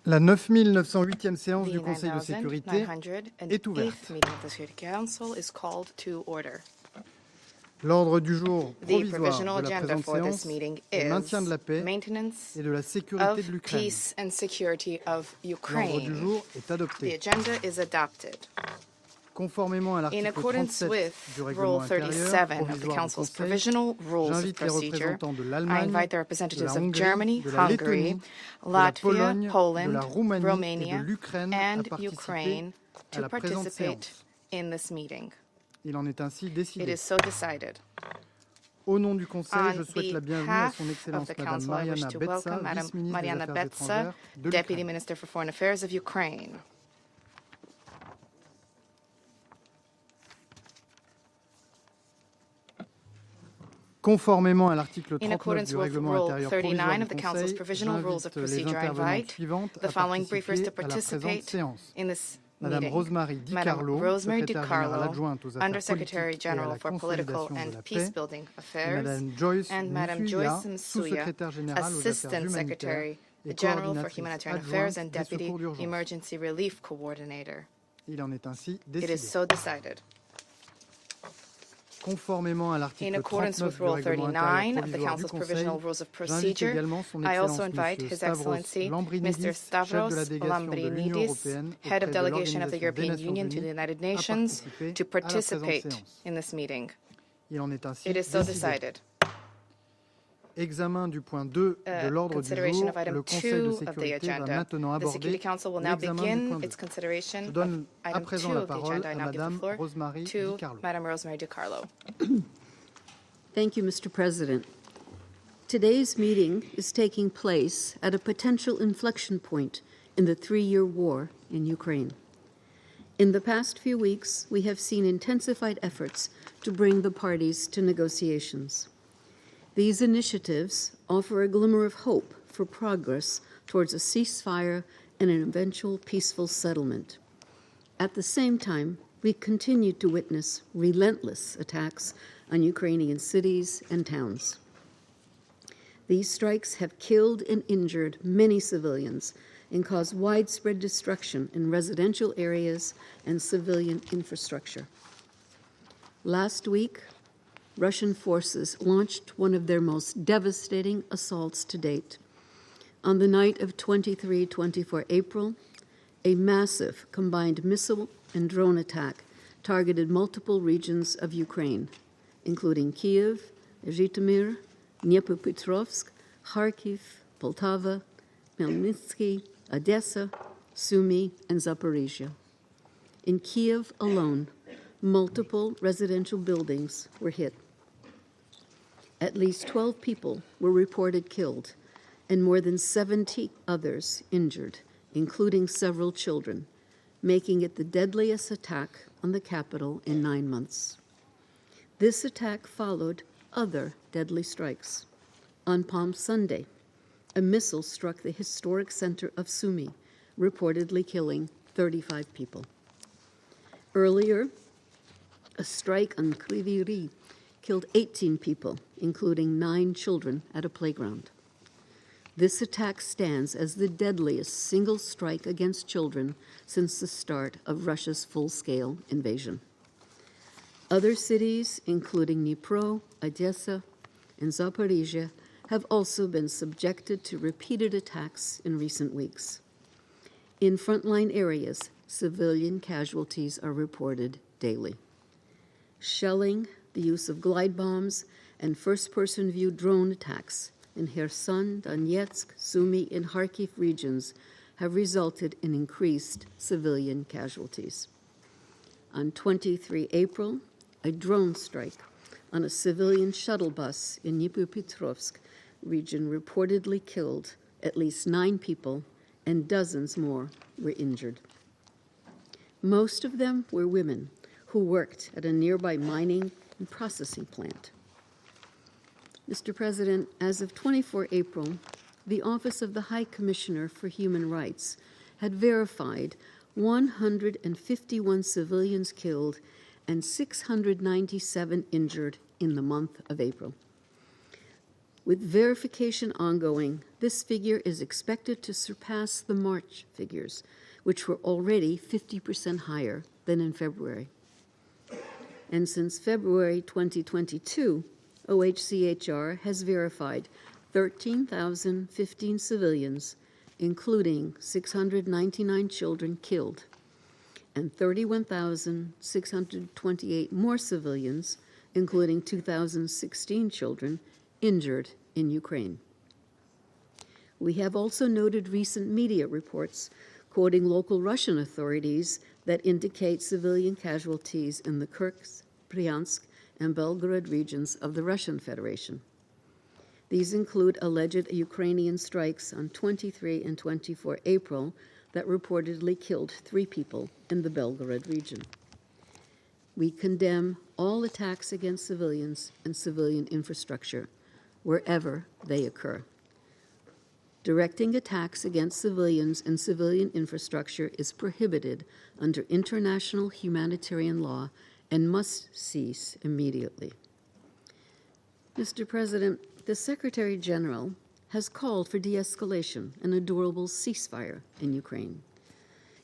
La 9908e séance The du Conseil de sécurité est ouverte. 9908th meeting of the Security Council is called to order. L'ordre du jour The provisoire provisional de la agenda présente for this séance meeting est le is maintien de la paix maintenance et de la sécurité of de l'Ukraine. peace and security of L'ordre du Ukraine. jour est The adopté. agenda is adopted. Conformément à In l'article accordance 37 with du Rule règlement intérieur 37 of the provisoire du Council's Conseil, provisional rules of j'invite les procedure, représentants de I l'Allemagne, invite the de representatives la of Hongrie, Germany, de la Lettonie, Hungary, de la Latvia, Pologne, de la Poland, Roumanie et de Romania, l'Ukraine à and participer Ukraine à to la présente participate séance. in this meeting. Il en est ainsi It décidé. is so decided. Au nom du Conseil, je On souhaite la bienvenue à behalf son of Excellence the Madame Council, I wish Mariana to Betsa, welcome Madam vice-ministre des Mariana Affaires Betsa, étrangères de Deputy l'Ukraine. Minister for Foreign Affairs of Ukraine. Conformément à l'article In 39 accordance du with règlement Rule intérieur provisoire 39 du of the Council's Conseil, provisional rules of j'invite les procedure, I intervenantes invite suivantes the à following briefers to participer à la présente participate séance. in this Madame meeting. Rosemary Madam DiCarlo, Rosemary secrétaire générale DiCarlo, adjointe aux affaires Undersecretary politiques et à General la for Political consolidation de and la paix, Peacebuilding et Affairs, Madame Joyce and Madam Joyce Msuya, Msuya, sous-secrétaire générale aux affaires Assistant humanitaires Secretary et General for coordinatrice Humanitarian Affairs adjointe and des Deputy secours d'urgence. Emergency Relief Coordinator. Il en est ainsi It is décidé. so decided. Conformément à In l'article accordance 39 with du Rule règlement 39 intérieur of the provisoire du Council's Conseil, provisional rules of j'invite procedure, également son I also Excellence invite Monsieur His Stavros Excellency Lambrinidis, Mr. chef de Stavros la délégation de l'Union Lambrinidis, européenne Head of auprès de Delegation of the l'Organisation des European Nations Union to the Unies, United à Nations, participer to à la présente participate séance. in this meeting. Il en est ainsi It is so décidé. decided. Examen du point 2 de l'ordre du Consideration jour. of item Le Conseil de 2 of the sécurité va agenda. maintenant The Security aborder Council will now l'examen du begin point 2. its consideration Je of donne à item présent 2 la of the parole agenda. I à now give the Madame floor Rosemary to DiCarlo. Madam Rosemary DiCarlo. Thank you, Mr. President. Today's meeting is taking place at a potential inflection point in the three-year war in Ukraine. In the past few weeks, we have seen intensified efforts to bring the parties to negotiations. These initiatives offer a glimmer of hope for progress towards a ceasefire and an eventual peaceful settlement. At the same time, we continue to witness relentless attacks on Ukrainian cities and towns. These strikes have killed and injured many civilians and caused widespread destruction in residential areas and civilian infrastructure. Last week, Russian forces launched one of their most devastating assaults to date. On the night of 23-24 April, a massive combined missile and drone attack targeted multiple regions of Ukraine, including Kyiv, Zhytomyr, Dnipropetrovsk, Kharkiv, Poltava, Khmelnytsky, Odessa, Sumy, and Zaporizhia. In Kyiv alone, multiple residential buildings were hit. At least 12 people were reported killed and more than 70 others injured, including several children, making it the deadliest attack on the capital in 9 months. This attack followed other deadly strikes. On Palm Sunday, a missile struck the historic center of Sumy, reportedly killing 35 people. Earlier, a strike on Kryvyi Rih killed 18 people, including 9 children at a playground. This attack stands as the deadliest single strike against children since the start of Russia's full-scale invasion. Other cities, including Dnipro, Odessa, and Zaporizhia, have also been subjected to repeated attacks in recent weeks. In frontline areas, civilian casualties are reported daily. Shelling, the use of glide bombs, and first-person view drone attacks in Kherson, Donetsk, Sumy, and Kharkiv regions have resulted in increased civilian casualties. On 23 April, a drone strike on a civilian shuttle bus in Dnipropetrovsk region reportedly killed at least 9 people and dozens more were injured. Most of them were women who worked at a nearby mining and processing plant. Mr. President, as of 24 April, the Office of the High Commissioner for Human Rights had verified 151 civilians killed and 697 injured in the month of April. With verification ongoing, this figure is expected to surpass the March figures, which were already 50% higher than in February. And since February 2022, OHCHR has verified 13,015 civilians, including 699 children killed, and 31,628 more civilians, including 2,016 children, injured in Ukraine. We have also noted recent media reports quoting local Russian authorities that indicate civilian casualties in the Kursk, Bryansk, and Belgorod regions of the Russian Federation. These include alleged Ukrainian strikes on 23 and 24 April that reportedly killed 3 people in the Belgorod region. We condemn all attacks against civilians and civilian infrastructure, wherever they occur. Directing attacks against civilians and civilian infrastructure is prohibited under international humanitarian law and must cease immediately. Mr. President, the Secretary General has called for de-escalation and a durable ceasefire in Ukraine.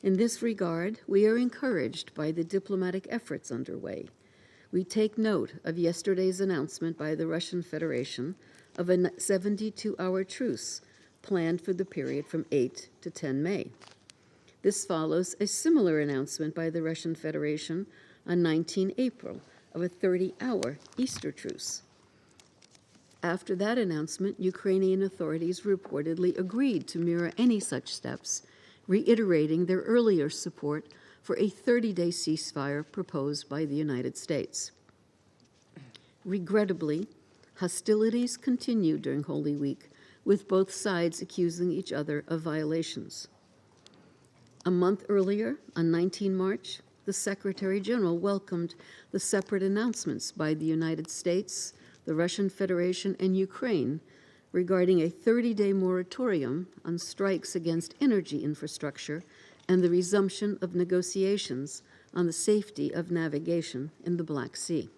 In this regard, we are encouraged by the diplomatic efforts underway. We take note of yesterday's announcement by the Russian Federation of a 72-hour truce planned for the period from 8 to 10 May. This follows a similar announcement by the Russian Federation on 19 April of a 30-hour Easter truce. After that announcement, Ukrainian authorities reportedly agreed to mirror any such steps, reiterating their earlier support for a 30-day ceasefire proposed by the United States. Regrettably, hostilities continued during Holy Week, with both sides accusing each other of violations. A month earlier, on 19 March, the Secretary General welcomed the separate announcements by the United States, the Russian Federation, and Ukraine regarding a 30-day moratorium on strikes against energy infrastructure and the resumption of negotiations on the safety of navigation in the Black Sea.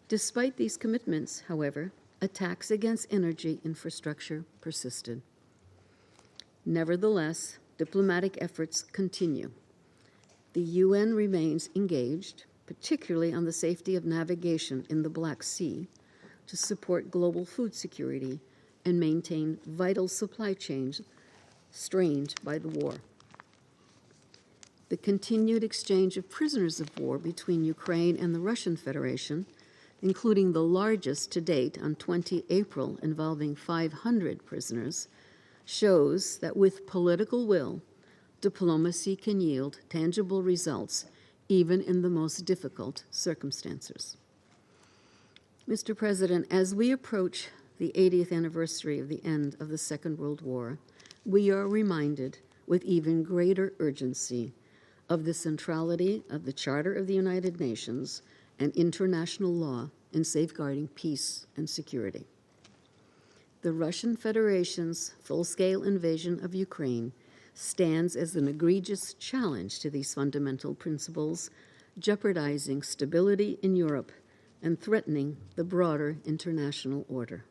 Despite these commitments, however, attacks against energy infrastructure persisted. Nevertheless, diplomatic efforts continue. The UN remains engaged, particularly on the safety of navigation in the Black Sea, to support global food security and maintain vital supply chains strained by the war. The continued exchange of prisoners of war between Ukraine and the Russian Federation, including the largest to date on 20 April involving 500 prisoners, shows that with political will, diplomacy can yield tangible results even in the most difficult circumstances. Mr. President, as we approach the 80th anniversary of the end of the Second World War, we are reminded with even greater urgency of the centrality of the Charter of the United Nations and international law in safeguarding peace and security. The Russian Federation's full-scale invasion of Ukraine stands as an egregious challenge to these fundamental principles, jeopardizing stability in Europe and threatening the broader international order.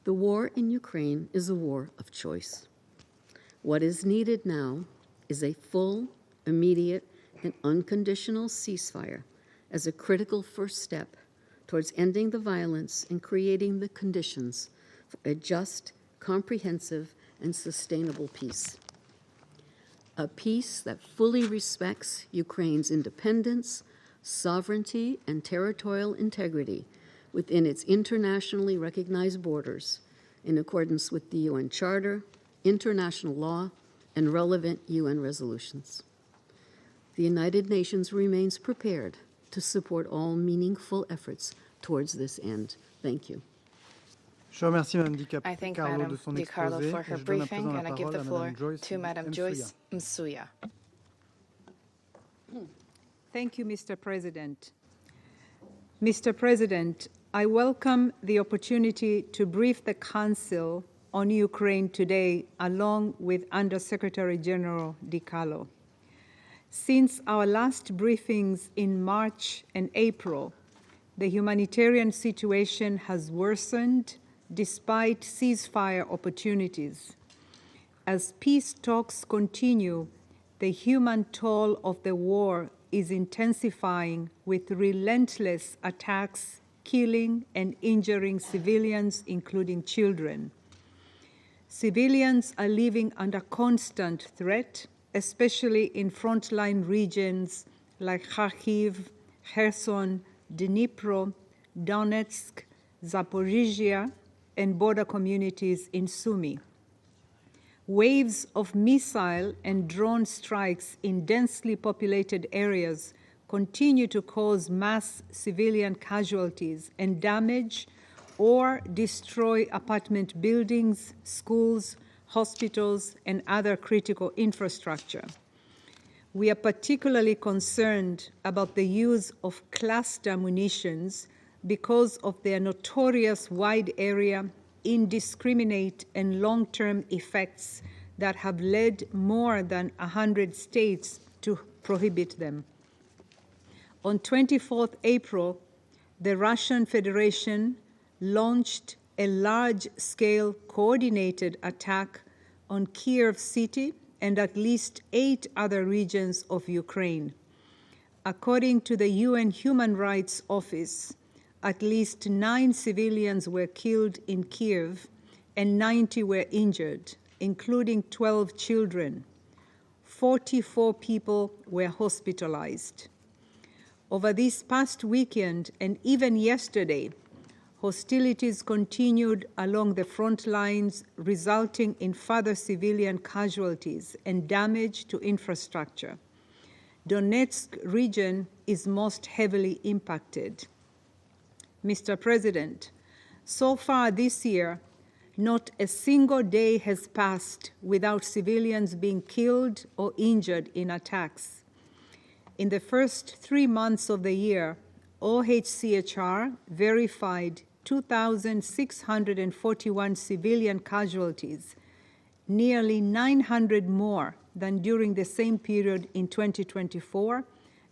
The war in Ukraine is a war of choice. What is needed now is a full, immediate, and unconditional ceasefire as a critical first step towards ending the violence and creating the conditions for a just, comprehensive, and sustainable peace. A peace that fully respects Ukraine's independence, sovereignty, and territorial integrity within its internationally recognized borders in accordance with the UN Charter, international law, and relevant UN resolutions. The United Nations remains prepared to support all meaningful efforts towards this end. Thank you. Je remercie Mme I thank DiCarlo Madam de son DiCarlo exposé for et her je donne à briefing, présent la and I give parole the à floor Mme Joyce to Madam Joyce Msuya. Thank you, Mr. President. Mr. President, I welcome the opportunity to brief the Council on Ukraine today, along with Undersecretary General DiCarlo. Since our last briefings in March and April, the humanitarian situation has worsened despite ceasefire opportunities. As peace talks continue, the human toll of the war is intensifying with relentless attacks, killing and injuring civilians, including children. Civilians are living under constant threat, especially in frontline regions like Kharkiv, Kherson, Dnipro, Donetsk, Zaporizhia, and border communities in Sumy. Waves of missile and drone strikes in densely populated areas continue to cause mass civilian casualties and damage or destroy apartment buildings, schools, hospitals, and other critical infrastructure. We are particularly concerned about the use of cluster munitions because of their notorious wide area, indiscriminate, and long-term effects that have led more than 100 states to prohibit them. On 24th April, the Russian Federation launched a large-scale coordinated attack on Kyiv city and at least 8 other regions of Ukraine. According to the UN Human Rights Office, at least 9 civilians were killed in Kyiv and 90 were injured, including 12 children. 44 people were hospitalized. Over this past weekend and even yesterday, hostilities continued along the front lines, resulting in further civilian casualties and damage to infrastructure. Donetsk region is most heavily impacted. Mr. President, so far this year, not a single day has passed without civilians being killed or injured in attacks. In the first 3 months of the year, OHCHR verified 2,641 civilian casualties, nearly 900 more than during the same period in 2024,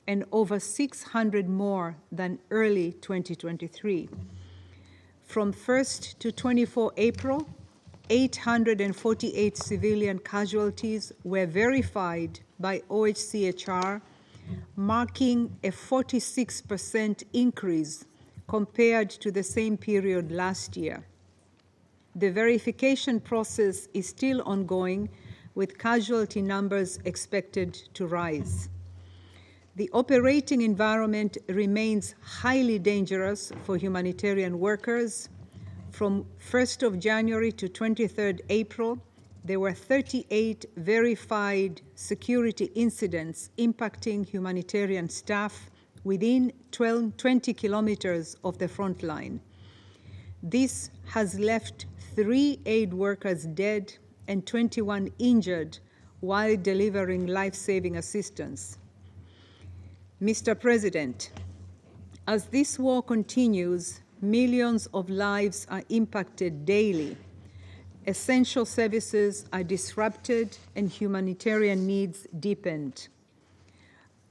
and over 600 more than early 2023. From 1st to 24 April, 848 civilian casualties were verified by OHCHR, marking a 46% increase compared to the same period last year. The verification process is still ongoing, with casualty numbers expected to rise. The operating environment remains highly dangerous for humanitarian workers. From 1st of January to 23rd April, there were 38 verified security incidents impacting humanitarian staff within 20 kilometers of the front line. This has left 3 aid workers dead and 21 injured while delivering life-saving assistance. Mr. President, as this war continues, millions of lives are impacted daily. Essential services are disrupted and humanitarian needs deepened.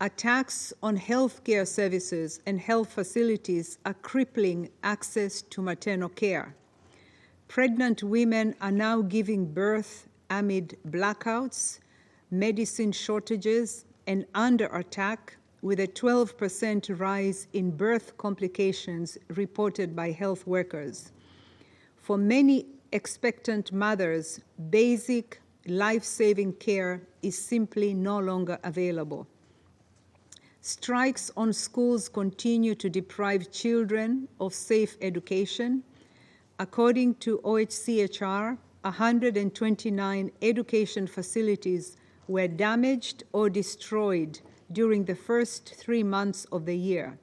Attacks on healthcare services and health facilities are crippling access to maternal care. Pregnant women are now giving birth amid blackouts, medicine shortages, and under attack, with a 12% rise in birth complications reported by health workers. For many expectant mothers, basic life-saving care is simply no longer available. Strikes on schools continue to deprive children of safe education. According to OHCHR, 129 education facilities were damaged or destroyed during the first 3 months of the year.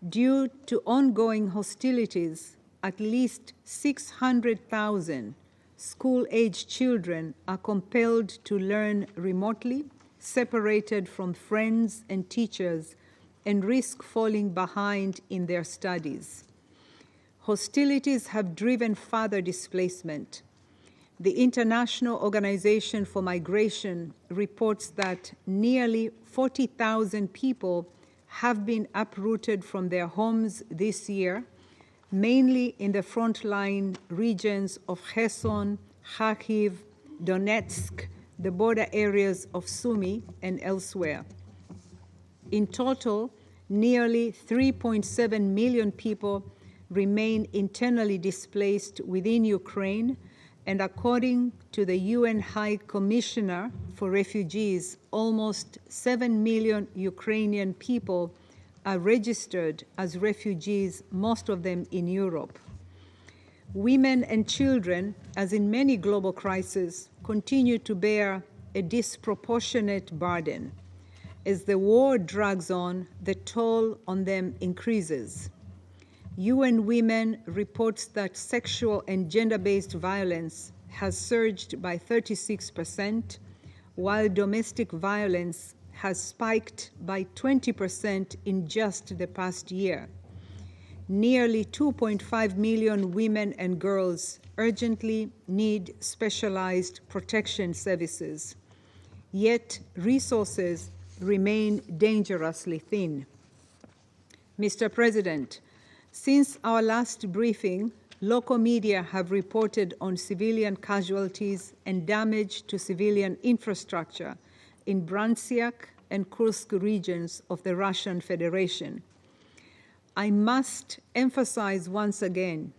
Due to ongoing hostilities, at least 600,000 school-age children are compelled to learn remotely, separated from friends and teachers, and risk falling behind in their studies. Hostilities have driven further displacement. The International Organization for Migration reports that nearly 40,000 people have been uprooted from their homes this year, mainly in the frontline regions of Kherson, Kharkiv, Donetsk, the border areas of Sumy, and elsewhere. In total, nearly 3.7 million people remain internally displaced within Ukraine, and according to the UN High Commissioner for Refugees, almost 7 million Ukrainian people are registered as refugees, most of them in Europe. Women and children, as in many global crises, continue to bear a disproportionate burden. As the war drags on, the toll on them increases. UN Women reports that sexual and gender-based violence has surged by 36%, while domestic violence has spiked by 20% in just the past year. Nearly 2.5 million women and girls urgently need specialized protection services, yet resources remain dangerously thin. Mr. President, since our last briefing, local media have reported on civilian casualties and damage to civilian infrastructure in Bryansk and Kursk regions of the Russian Federation. I must emphasize once again,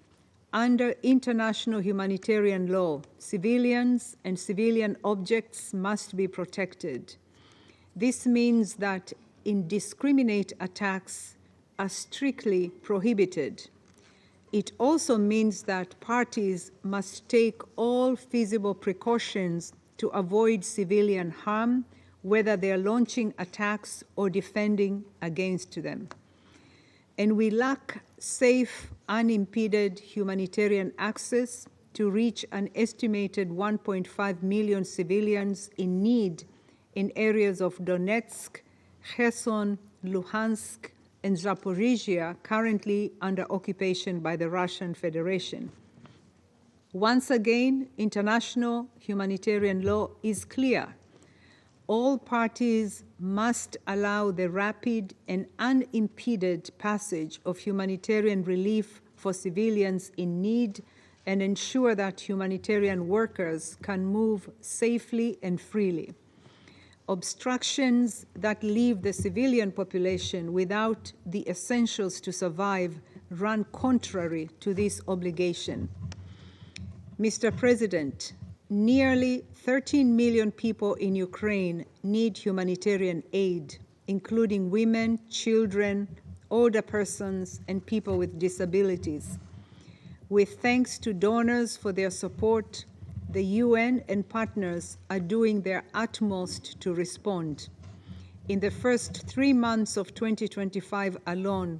under international humanitarian law, civilians and civilian objects must be protected. This means that indiscriminate attacks are strictly prohibited. It also means that parties must take all feasible precautions to avoid civilian harm, whether they are launching attacks or defending against them. And we lack safe, unimpeded humanitarian access to reach an estimated 1.5 million civilians in need in areas of Donetsk, Kherson, Luhansk, and Zaporizhia, currently under occupation by the Russian Federation. Once again, international humanitarian law is clear. All parties must allow the rapid and unimpeded passage of humanitarian relief for civilians in need and ensure that humanitarian workers can move safely and freely. Obstructions that leave the civilian population without the essentials to survive run contrary to this obligation. Mr. President, nearly 13 million people in Ukraine need humanitarian aid, including women, children, older persons, and people with disabilities. With thanks to donors for their support, the UN and partners are doing their utmost to respond. In the first 3 months of 2025 alone,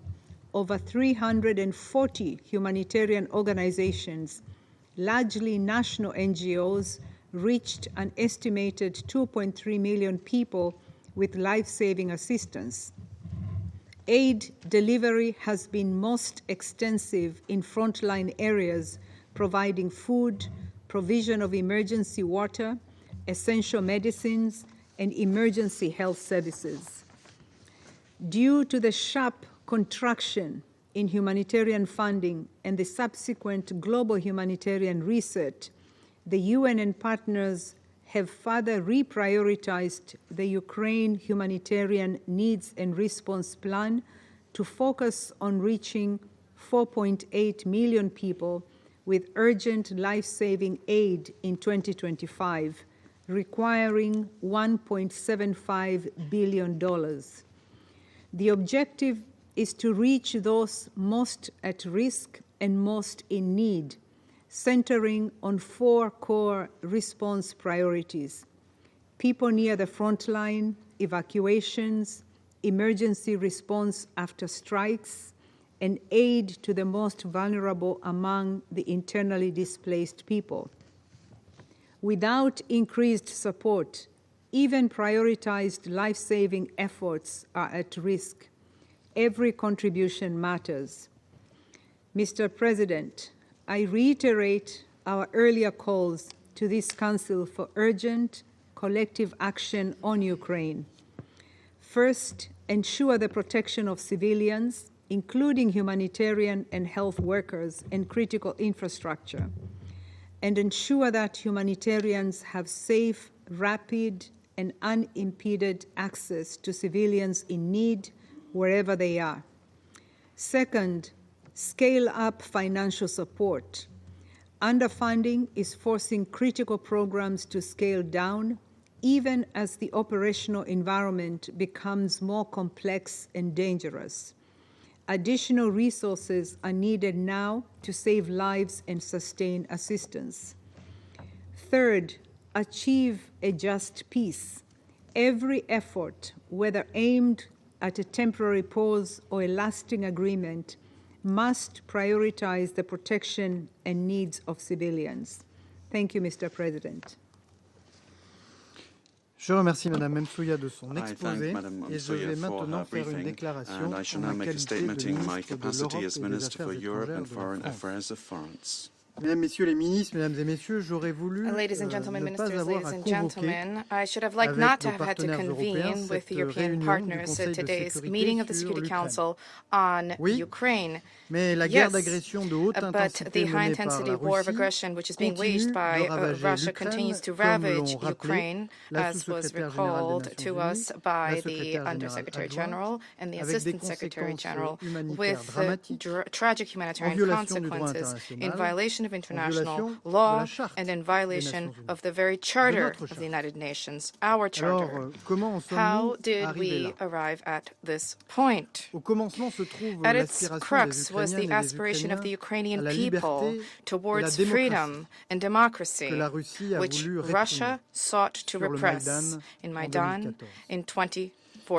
over 340 humanitarian organizations, largely national NGOs, reached an estimated 2.3 million people with life-saving assistance. Aid delivery has been most extensive in frontline areas, providing food, provision of emergency water, essential medicines, and emergency health services. Due to the sharp contraction in humanitarian funding and the subsequent global humanitarian reset, the UN and partners have further reprioritized the Ukraine humanitarian needs and response plan to focus on reaching 4.8 million people with urgent life-saving aid in 2025, requiring $1.75 billion. The objective is to reach those most at risk and most in need, centering on 4 core response priorities: people near the front line, evacuations, emergency response after strikes, and aid to the most vulnerable among the internally displaced people. Without increased support, even prioritized life-saving efforts are at risk. Every contribution matters. Mr. President, I reiterate our earlier calls to this Council for urgent collective action on Ukraine. First, ensure the protection of civilians, including humanitarian and health workers and critical infrastructure, and ensure that humanitarians have safe, rapid, and unimpeded access to civilians in need wherever they are. Second, scale up financial support. Underfunding is forcing critical programs to scale down, even as the operational environment becomes more complex and dangerous. Additional resources are needed now to save lives and sustain assistance. Third, achieve a just peace. Every effort, whether aimed at a temporary pause or a lasting agreement, must prioritize the protection and needs of civilians. Thank you, Mr. President. Je remercie Madame Msuya de son I thank exposé Madame et je vais Msuya for maintenant her faire une briefing, déclaration and I shall en now ma make a qualité statement de in my ministre de capacity l'Europe as et des Minister for Affaires Europe étrangères and de la Foreign France. Affairs of France. Mesdames, Messieurs les ministres, Mesdames et Messieurs, j'aurais voulu Ladies and gentlemen, ne pas ministers, avoir ladies à and convoquer gentlemen, I should have liked avec not to nos have had to partenaires européens convene with cette the European réunion du partners Conseil de today's sécurité meeting of the sur Security l'Ukraine. Council on Oui, Ukraine. mais la guerre Yes, d'agression de haute but intensité the menée par high-intensity la war of Russie aggression, which is being continue waged de by ravager Russia, l'Ukraine, continues to comme ravage l'ont rappelé Ukraine, la as was sous-secrétaire générale des recalled Nations to Unies, us la by the secrétaire générale Undersecretary adjointe, General and the avec des Assistant Secretary conséquences General, humanitaires with dramatiques, tragic en humanitarian violation du droit consequences in international, violation of en international violation de la law charte and in des violation Nations Unies, of the very de charter notre of the charte. United Nations, our Alors, charter. comment en How sommes-nous did arrivés là? we arrive at this point? Au commencement se trouve At its l'aspiration des crux was Ukrainiennes the et des aspiration of the Ukrainiens Ukrainian à la people liberté et la towards démocratie freedom and que democracy, la Russie a which voulu réprimer Russia sought to sur le repress Maïdan in en Maidan 2014. in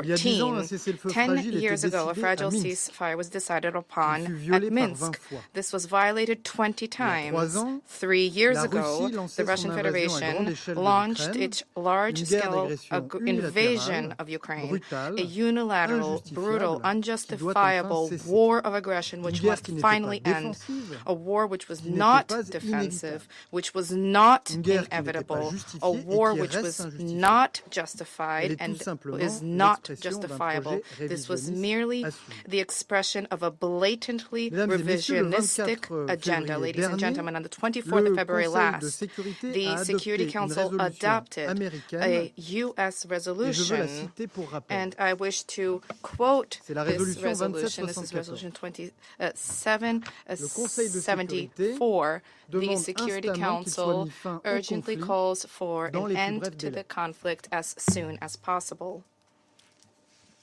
Il y a 10 ans, un 2014. cessez-le-feu 10 fragile était years ago, a décidé à fragile Minsk. ceasefire was decided Il upon fut at violé par 20 Minsk. fois. This was violated 20 Il y a 3 times. ans, 3 years la ago, Russie the lançait son Russian invasion à grande Federation échelle de launched l'Ukraine, its une guerre large-scale d'agression invasion unilatérale, of Ukraine, brutale, a unilateral, brutal, injustifiable, qui doit enfin unjustifiable cesser. war of aggression Une which guerre must qui n'était finally pas end. défensive, A war which was qui n'était not pas defensive, inévitable. which was not Une guerre qui n'était pas inevitable, a justifiée et war qui which reste was injustifiée. not Elle justified est tout and simplement is not l'expression d'un justifiable. projet This was révisionniste merely assumé. the expression of a blatantly Mesdames et messieurs, le revisionistic 24 agenda. février Ladies and dernier, gentlemen, on the 24th of le February Conseil de last, sécurité the a Security adopté une Council résolution adopted américaine a U.S. et je veux la resolution, citer pour rappel. and I wish to quote C'est la this résolution resolution. This is 2774. resolution Le Conseil de sécurité 2774. The demande Security instamment qu'il soit Council mis fin au urgently conflit calls for dans an les plus end brefs to the délais. conflict as soon as possible.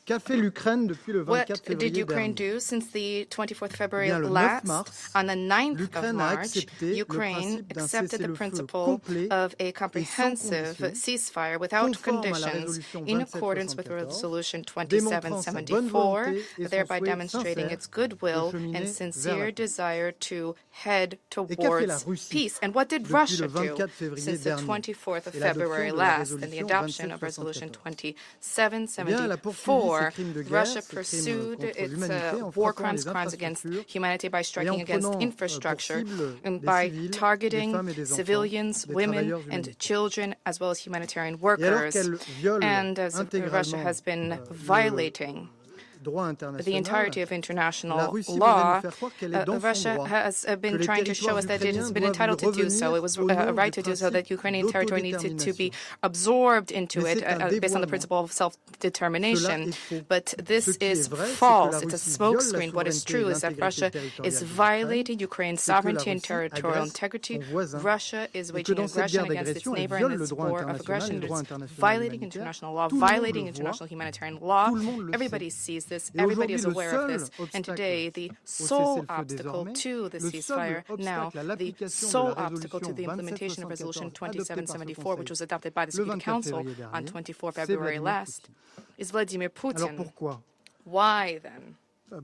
Qu'a fait l'Ukraine depuis le What 24 did février Ukraine dernier? do since the 24th February Bien, le 9 last? mars, On the 9th of l'Ukraine a March, accepté le Ukraine principe d'un accepted the cessez-le-feu principle complet of a et sans comprehensive condition, ceasefire without conforme à la conditions résolution in accordance with 2774, Resolution démontrant sa bonne 2774, volonté et son thereby souhait demonstrating sincère its goodwill de cheminer and vers la sincere paix. desire to head Et qu'a fait la towards Russie peace. And what did depuis Russia le do 24 février since the dernier 24th of et l'adoption February de la last and the résolution adoption of Resolution 2774? Eh bien, elle a poursuivi 2774? ses crimes de guerre, Russia ses crimes pursued contre its l'humanité en war frappant crimes, les crimes against infrastructures humanity by et striking en against prenant pour infrastructure cible and des by civils, des targeting femmes et des enfants, civilians, des women, travailleurs and humanitaires. children, as well as humanitarian Et alors workers. qu'elle viole And as Russia intégralement has been le violating droit the international, entirety of la international Russie voudrait law, nous faire croire qu'elle est dans son Russia droit, has que been les trying to show territoires us that it has ukrainiens been doivent lui entitled to do so. revenir It was au a nom right du to do so, that principe Ukrainian territory needs to be d'autodétermination. absorbed into Mais it c'est un based on the dévoiement. principle of Cela self-determination. est faux. But this Ce qui est is vrai, c'est que false. la It's a Russie viole la smokescreen. What is souveraineté et true is that l'intégrité Russia territoriale is de l'Ukraine, violating Ukraine's c'est que la sovereignty and Russie territorial agresse integrity. son voisin Russia is et que waging dans cette guerre aggression against its d'agression, elle neighbor viole in le this droit war of international et aggression. le droit It's international violating humanitaire. international law, Tout le monde violating le voit, international humanitarian law. tout le monde le Everybody sait. sees this. Et Everybody aujourd'hui, is le aware of seul this. And obstacle today, the au sole cessez-le-feu obstacle désormais, to the le ceasefire, seul now obstacle à the l'application de sole la obstacle to the résolution implementation of Resolution 2774 adoptée par ce 2774, which was Conseil adopted by the le Security 24 Council février on dernier, 24 c'est February Vladimir last, Poutine. is Vladimir Alors Putin. pourquoi? Why then?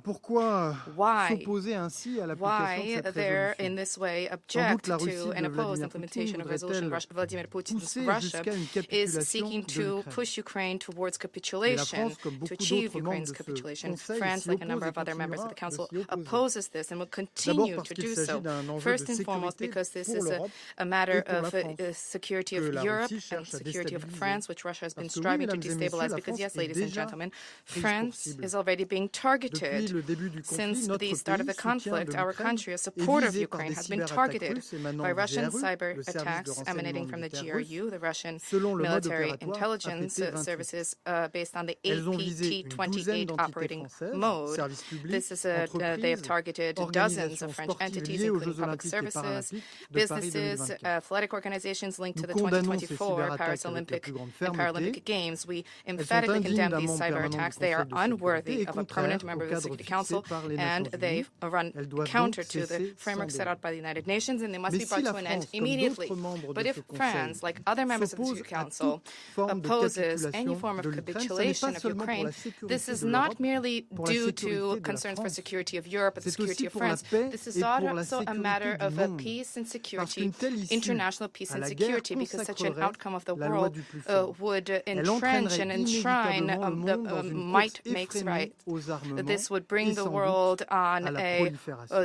Pourquoi Why? s'opposer ainsi à l'application de Why cette there, résolution? in this way, Sans object doute la Russie to de and oppose Vladimir implementation Poutine of resolution? voudrait-elle Vladimir Putin's pousser Russia jusqu'à une is capitulation seeking de to l'Ukraine? push Ukraine towards Mais la capitulation, France, comme to beaucoup achieve d'autres membres Ukraine's de ce capitulation. Conseil, France, s'y like a number oppose et of other members of continuera the de Council, s'y opposer. opposes this and will D'abord continue parce to qu'il do s'agit so. d'un enjeu First de and foremost, sécurité because this pour is l'Europe a matter et pour la of France, security que of la Europe Russie and cherche à security of déstabiliser. France, which Russia has been Parce que oui, striving to mesdames et messieurs, destabilize. la Because France yes, est ladies and déjà gentlemen, prise pour France cible. is already being Depuis targeted. le début du conflit, Since notre the start of pays, the soutien conflict, de our l'Ukraine, country, a est supporter of visé par Ukraine, des has been cyberattaques targeted russes émanant by du Russian GRU, cyber le service de attacks renseignement emanating from the militaire russe, GRU, the Russian selon le mode military opératoire intelligence APT-28. services based on the Elles ont visé une douzaine APT-28 d'entités operating françaises, mode. services publics, This is they have entreprises, targeted dozens organisations of French sportives entities, liées aux including Jeux public olympiques et services, paralympiques de Paris businesses, 2024. athletic organizations linked Nous to the condamnons ces 2024 Paris cyberattaques avec la Olympic plus grande and fermeté. Paralympic Games. We Elles sont emphatically indignes condemn d'un these membre cyber permanent du attacks. They are Conseil de sécurité unworthy et of a permanent contraires member au of the cadre Security fixé Council, par les and Nations they Unies. run Elles doivent counter donc to the cesser framework sans set délai. out by the United Nations, and they must Mais be si brought la to an end France, comme immediately. d'autres membres But de if ce Conseil, France, like other members of the s'oppose Security à Council, toute forme de opposes any capitulation form of de l'Ukraine, ce n'est pas capitulation of seulement pour Ukraine, la sécurité this is de not l'Europe, merely pour la due sécurité to de la concerns for France, security of Europe and c'est security aussi of pour la France. paix This is et pour la also a sécurité matter du of monde. peace and Parce security, qu'une telle issue international peace à and la guerre security, because such an consacrerait outcome of the la loi world du plus fort. would Elle entrench entraînerait and enshrine inévitablement le monde dans the une might course makes effrénée right. aux armements This would et bring the sans world doute on à la a prolifération.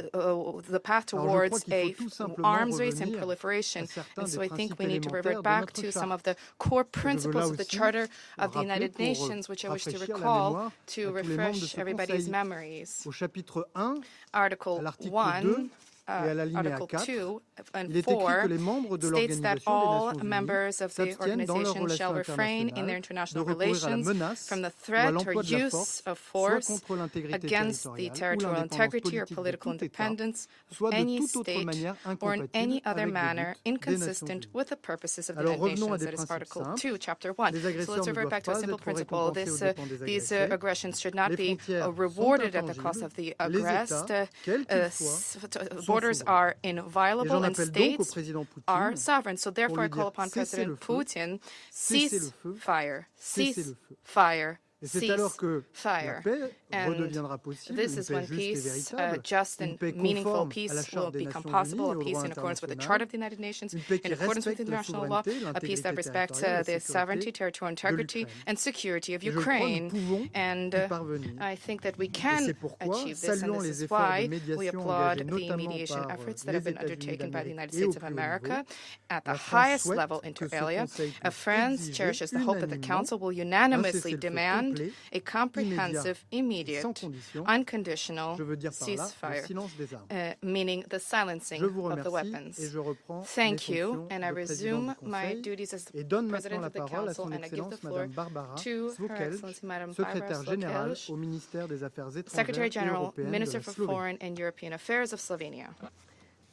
the path Alors je crois towards qu'il a faut tout simplement arms race and revenir proliferation. à certains And des so I think principes we need to élémentaires revert de back notre to some charte. of the core Je veux là principles of the aussi Charter of the rappeler United pour Nations, which I wish to rafraîchir la recall mémoire to à tous les membres de refresh ce everybody's Conseil. memories. Au chapitre 1, à Article l'article 1, 2 et à l'alinéa Article 4, 2 and il est écrit 4 que les membres de states that l'Organisation des all Nations Unies members of the s'abstiennent dans leurs organization shall relations refrain in their internationales de international recourir à la relations menace from the ou à threat or l'emploi de la use force, of soit force contre l'intégrité against the territoriale ou territorial l'indépendance integrity or politique de political tout État, independence of soit de any toute autre state manière or in any incompatible other avec des manner buts des Nations inconsistent Unies. with the purposes of the Alors United revenons à Nations. des That is principes Article simples. 2, Chapter 1. Les So agresseurs let's ne revert doivent back to a pas simple être principle. récompensés aux dépens des These agressés. aggressions should not Les be frontières sont rewarded at the cost intangibles. of the Les aggressed. États, quels qu'ils soient, Borders souverains. are Et inviolable j'en and appelle donc au states président are Poutine sovereign. So pour therefore, I lui call dire upon cessez le President feu, Putin, cessez cease le feu, fire, cessez cease le feu. fire, Et c'est alors cease que fire. la paix And redeviendra possible, this une is paix when juste et peace, véritable, just une and paix meaningful conforme à la peace will Charte des become Nations possible, Unies a et au peace droit in accordance with the international, Charter of the United Nations, une paix in qui accordance with respecte la international law, souveraineté, a peace that l'intégrité respects territoriale, the la sovereignty, sécurité territorial de integrity, l'Ukraine. and security of Et je crois que nous Ukraine. pouvons And y parvenir. I think that we Et can c'est pourquoi, achieve this, and saluons this les is efforts de why we médiation applaud engagés the notamment mediation par efforts that les have been États-Unis undertaken by the United d'Amérique et au States of plus haut America niveau. at the La France highest souhaite level que ce inter alia. Conseil puisse France exiger cherishes the hope that the unanimement Council will un unanimously cessez-le-feu demand complet, a immédiat comprehensive, et immediate, sans condition. unconditional Je veux dire par là le ceasefire, silence des armes. Meaning the silencing Je vous of the remercie weapons. et je reprends Thank mes you, fonctions and I de président resume du my Conseil duties as et donne President maintenant la of the parole à Council, son and I give the Excellence floor Madame Barbara to Her Svokelj, Excellency Madame Barbara secrétaire générale Svokelj, au ministère des Affaires étrangères Secretary et General, européennes de Minister la for Slovénie. Foreign and European Affairs of Slovenia.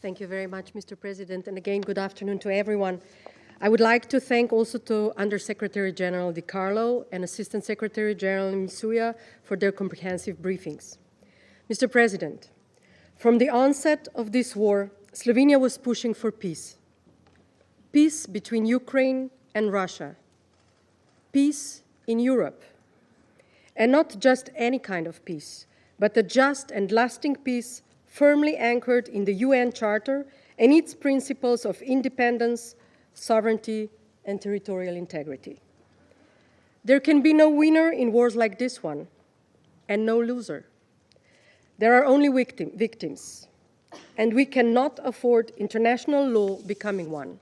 Thank you very much, Mr. President. And again, good afternoon to everyone. I would like to thank also to Under-Secretary General DiCarlo and Assistant Secretary General Msuya for their comprehensive briefings. Mr. President, from the onset of this war, Slovenia was pushing for peace. Peace between Ukraine and Russia. Peace in Europe. And not just any kind of peace, but a just and lasting peace firmly anchored in the UN Charter and its principles of independence, sovereignty, and territorial integrity. There can be no winner in wars like this one, and no loser. There are only victims, and we cannot afford international law becoming one.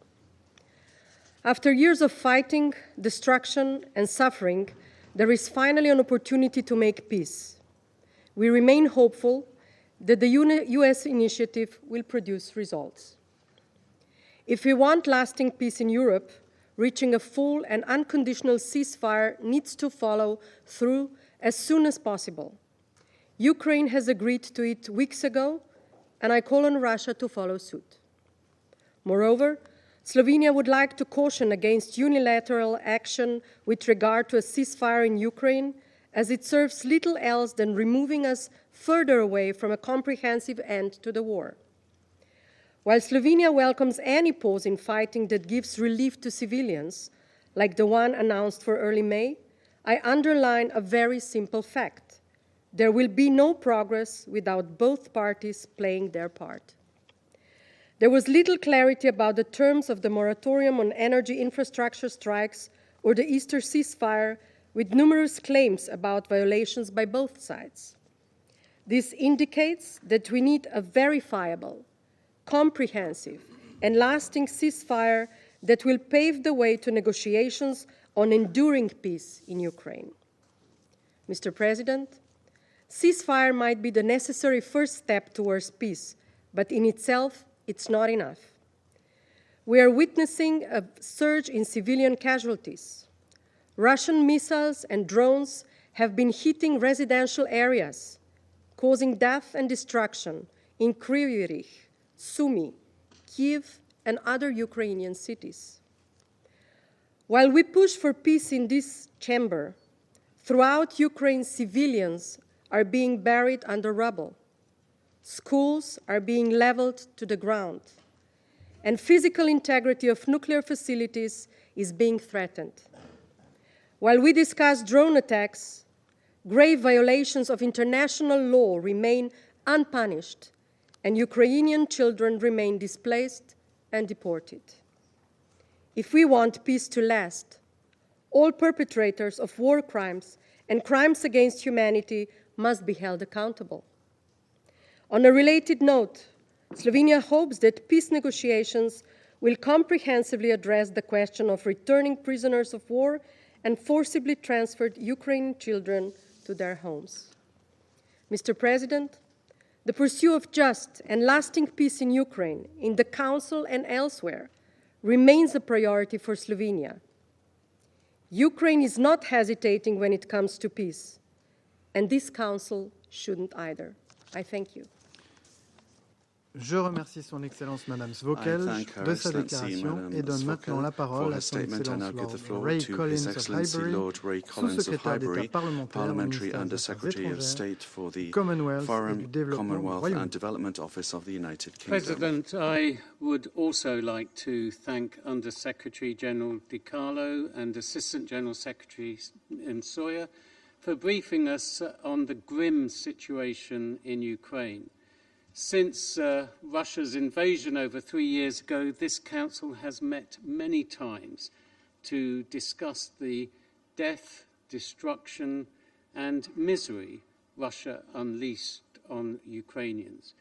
After years of fighting, destruction, and suffering, there is finally an opportunity to make peace. We remain hopeful that the US initiative will produce results. If we want lasting peace in Europe, reaching a full and unconditional ceasefire needs to follow through as soon as possible. Ukraine has agreed to it weeks ago, and I call on Russia to follow suit. Moreover, Slovenia would like to caution against unilateral action with regard to a ceasefire in Ukraine, as it serves little else than removing us further away from a comprehensive end to the war. While Slovenia welcomes any pause in fighting that gives relief to civilians, like the one announced for early May, I underline a very simple fact. There will be no progress without both parties playing their part. There was little clarity about the terms of the moratorium on energy infrastructure strikes or the Easter ceasefire, with numerous claims about violations by both sides. This indicates that we need a verifiable, comprehensive, and lasting ceasefire that will pave the way to negotiations on enduring peace in Ukraine. Mr. President, ceasefire might be the necessary first step towards peace, but in itself, it's not enough. We are witnessing a surge in civilian casualties. Russian missiles and drones have been hitting residential areas, causing death and destruction in Kryvyi Rih, Sumy, Kyiv, and other Ukrainian cities. While we push for peace in this chamber, throughout Ukraine, civilians are being buried under rubble. Schools are being leveled to the ground, and physical integrity of nuclear facilities is being threatened. While we discuss drone attacks, grave violations of international law remain unpunished, and Ukrainian children remain displaced and deported. If we want peace to last, all perpetrators of war crimes and crimes against humanity must be held accountable. On a related note, Slovenia hopes that peace negotiations will comprehensively address the question of returning prisoners of war and forcibly transferred Ukrainian children to their homes. Mr. President, the pursuit of just and lasting peace in Ukraine, in the Council and elsewhere, remains a priority for Slovenia. Ukraine is not hesitating when it comes to peace, and this Council shouldn't either. I thank you. Je remercie son Excellence Madame Svokel de sa déclaration et donne maintenant la parole à son Excellence Lord Ray Collins of Highbury, sous-secrétaire d'État parlementaire au ministère des Affaires étrangères, du Commonwealth et du développement du Royaume. President, I would also like to thank Under-Secretary General DiCarlo and Assistant General Secretary Msuya for briefing us on the grim situation in Ukraine. Since Russia's invasion over 3 years ago, this Council has met many times to discuss the death, destruction, and misery Russia unleashed on Ukrainians.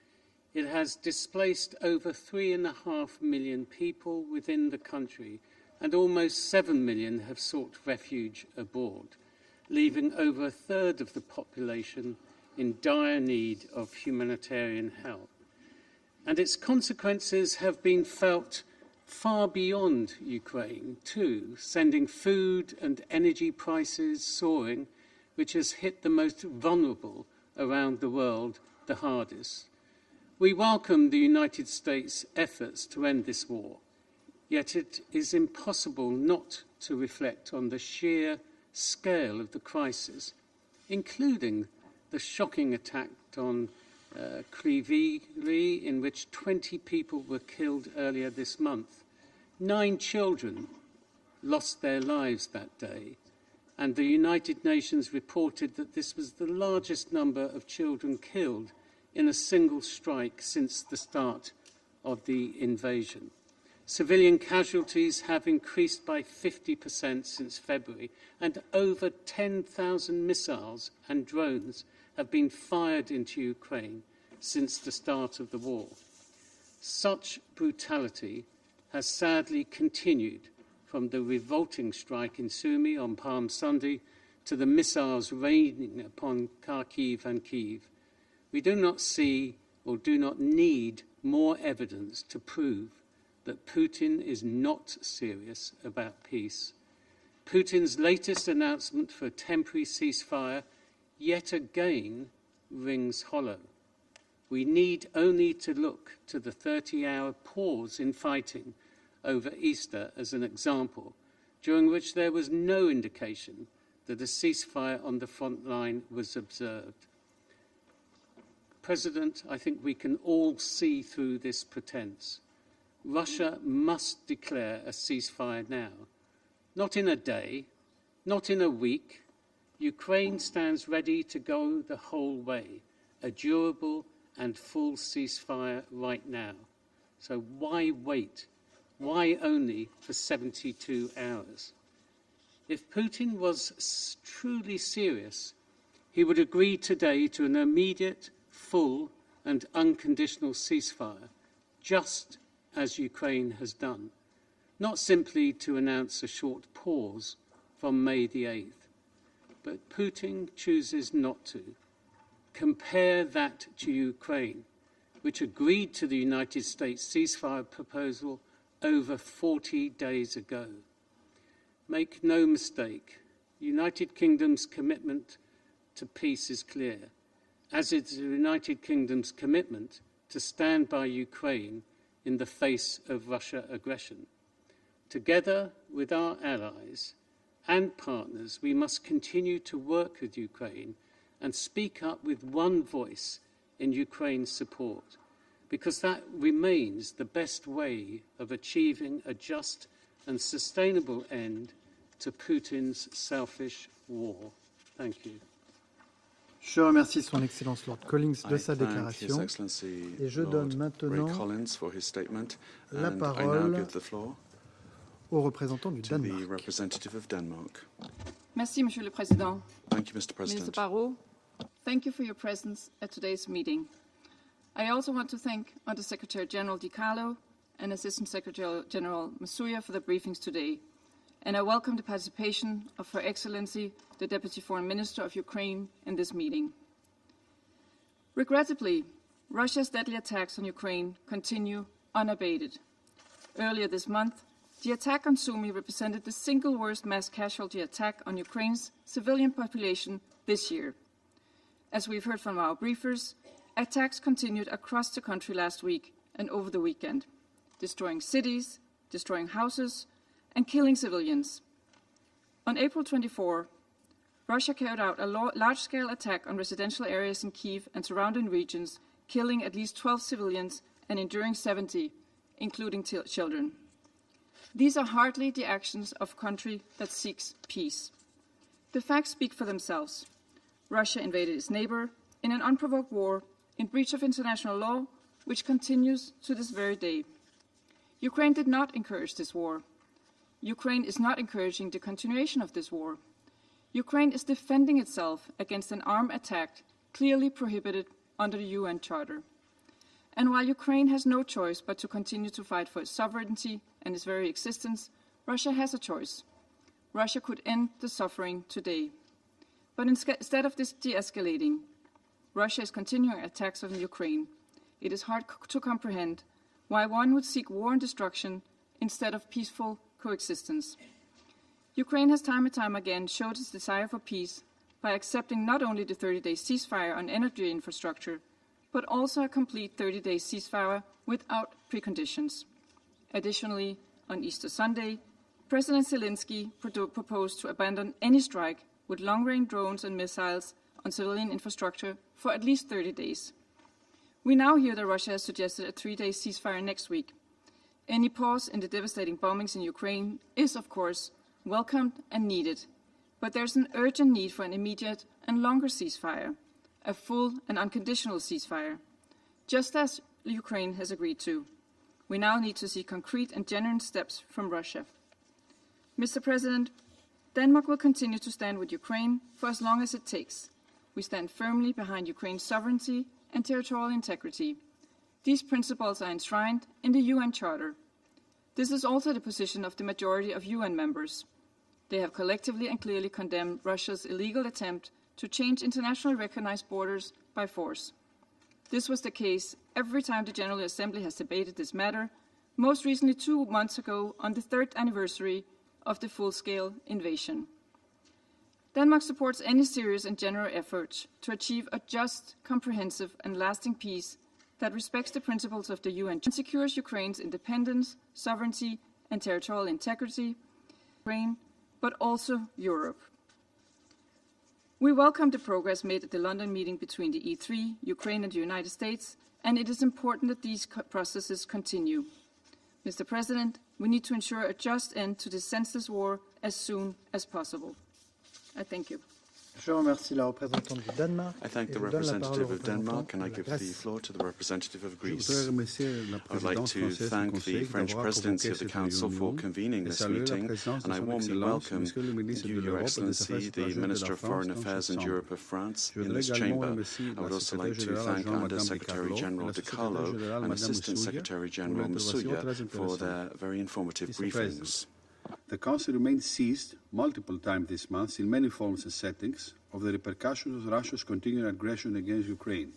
It has displaced over 3.5 million people within the country, and almost 7 million have sought refuge abroad, leaving over a third of the population in dire need of humanitarian help. And its consequences have been felt far beyond Ukraine too, sending food and energy prices soaring, which has hit the most vulnerable around the world the hardest. We welcome the United States' efforts to end this war, yet it is impossible not to reflect on the sheer scale of the crisis, including the shocking attack on Kryvyi Rih, in which 20 people were killed earlier this month. 9 children lost their lives that day, and the United Nations reported that this was the largest number of children killed in a single strike since the start of the invasion. Civilian casualties have increased by 50% since February, and over 10,000 missiles and drones have been fired into Ukraine since the start of the war. Such brutality has sadly continued from the revolting strike in Sumy on Palm Sunday to the missiles raining upon Kharkiv and Kyiv. We do not see or do not need more evidence to prove that Putin is not serious about peace. Putin's latest announcement for a temporary ceasefire yet again rings hollow. We need only to look to the 30-hour pause in fighting over Easter as an example, during which there was no indication that a ceasefire on the front line was observed. President, I think we can all see through this pretense. Russia must declare a ceasefire now, not in a day, not in a week, Ukraine stands ready to go the whole way, a durable and full ceasefire right now. So why wait? Why only for 72 hours? If Putin was truly serious, he would agree today to an immediate, full and unconditional ceasefire, just as Ukraine has done, not simply to announce a short pause from May the 8th. But Putin chooses not to. Compare that to Ukraine, which agreed to the United States ceasefire proposal over 40 days ago. Make no mistake, United Kingdom's commitment to peace is clear, as is the United Kingdom's commitment to stand by Ukraine in the face of Russian aggression. Together with our allies and partners, we must continue to work with Ukraine and speak up with one voice in Ukraine's support, because that remains the best way of achieving a just and sustainable end to Putin's selfish war. Thank you. Je remercie Son Excellence Lord Collins de sa déclaration et je donne maintenant la parole au représentant du Danemark. Merci, Monsieur le Président. Thank you, Mr. President. Minister Barrot, thank you for your presence at today's meeting. I also want to thank Under Secretary General DiCarlo and Assistant Secretary General Msuya for the briefings today. And I welcome the participation of Her Excellency, the Deputy Foreign Minister of Ukraine, in this meeting. Regrettably, Russia's deadly attacks on Ukraine continue unabated. Earlier this month, the attack on Sumy represented the single worst mass casualty attack on Ukraine's civilian population this year. As we've heard from our briefers, attacks continued across the country last week and over the weekend, destroying cities, destroying houses, and killing civilians. On April 24, Russia carried out a large-scale attack on residential areas in Kyiv and surrounding regions, killing at least 12 civilians and injuring 70, including children. These are hardly the actions of a country that seeks peace. The facts speak for themselves. Russia invaded its neighbor in an unprovoked war in breach of international law, which continues to this very day. Ukraine did not encourage this war. Ukraine is not encouraging the continuation of this war. Ukraine is defending itself against an armed attack clearly prohibited under the UN Charter. And while Ukraine has no choice but to continue to fight for its sovereignty and its very existence, Russia has a choice. Russia could end the suffering today. But instead of this de-escalating, Russia is continuing attacks on Ukraine. It is hard to comprehend why one would seek war and destruction instead of peaceful coexistence. Ukraine has time and time again showed its desire for peace by accepting not only the 30-day ceasefire on energy infrastructure, but also a complete 30-day ceasefire without preconditions. Additionally, on Easter Sunday, President Zelensky proposed to abandon any strike with long-range drones and missiles on civilian infrastructure for at least 30 days. We now hear that Russia has suggested a 3-day ceasefire next week. Any pause in the devastating bombings in Ukraine is, of course, welcomed and needed, but there's an urgent need for an immediate and longer ceasefire, a full and unconditional ceasefire, just as Ukraine has agreed to. We now need to see concrete and genuine steps from Russia. Mr. President, Denmark will continue to stand with Ukraine for as long as it takes. We stand firmly behind Ukraine's sovereignty and territorial integrity. These principles are enshrined in the UN Charter. This is also the position of the majority of UN members. They have collectively and clearly condemned Russia's illegal attempt to change internationally recognized borders by force. This was the case every time the General Assembly has debated this matter, most recently 2 months ago on the 3rd anniversary of the full-scale invasion. Denmark supports any serious and general efforts to achieve a just, comprehensive and lasting peace that respects the principles of the UN and secures Ukraine's independence, sovereignty and territorial integrity, Ukraine, but also Europe. We welcome the progress made at the London meeting between the E3, Ukraine and the United States, and it is important that these processes continue. Mr. President, we need to ensure a just end to this senseless war as soon as possible. I thank you. Je remercie la représentante du Danemark. I thank the Et je donne la parole au representative of Denmark, représentant and I de la give the Grèce. floor to the representative of Je Greece. voudrais remercier la I would like présidence to française du thank the Conseil French d'avoir presidency convoqué of the cette Council for réunion convening et this saluer la meeting, présence de and I son warmly Excellence, welcome Monsieur le ministre you, de Your l'Europe et des Excellency, Affaires the étrangères de Minister la of Foreign France dans Affairs cette and chambre. Europe of France Je in voudrais this également chamber. remercier I would la also secrétaire like to générale thank adjointe Under Madame Secretary DiCarlo et General la secrétaire DiCarlo générale and Madame Assistant Msuya Secretary pour General l'intervention Msuya très for intéressante. their very informative Mr. briefings. President, the Council remained seized multiple times this month in many forms and settings of the repercussions of Russia's continuing aggression against Ukraine.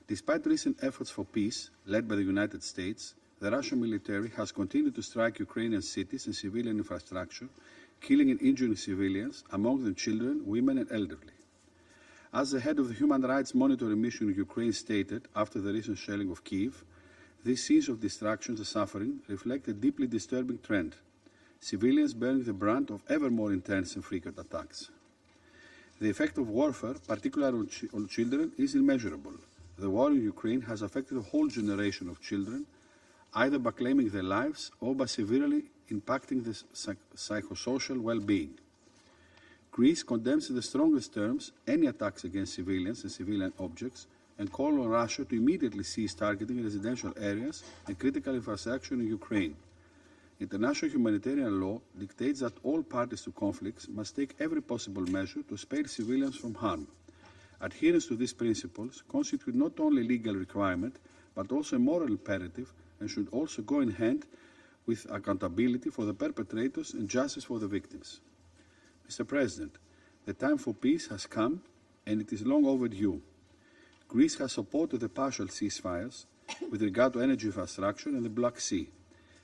Despite recent efforts for peace, led by the United States, the Russian military has continued to strike Ukrainian cities and civilian infrastructure, killing and injuring civilians, among them children, women and elderly. As the head of the Human Rights Monitoring Mission in Ukraine stated after the recent shelling of Kyiv, these scenes of destruction and suffering reflect a deeply disturbing trend, civilians bearing the brunt of ever more intense and frequent attacks. The effect of warfare, particularly on children, is immeasurable. The war in Ukraine has affected a whole generation of children, either by claiming their lives or by severely impacting their psychosocial well-being. Greece condemns in the strongest terms any attacks against civilians and civilian objects and calls on Russia to immediately cease targeting residential areas and critical infrastructure in Ukraine. International humanitarian law dictates that all parties to conflicts must take every possible measure to spare civilians from harm. Adherence to these principles constitute not only a legal requirement, but also a moral imperative and should also go in hand with accountability for the perpetrators and justice for the victims. Mr. President, the time for peace has come and it is long overdue. Greece has supported the partial ceasefires with regard to energy infrastructure in the Black Sea.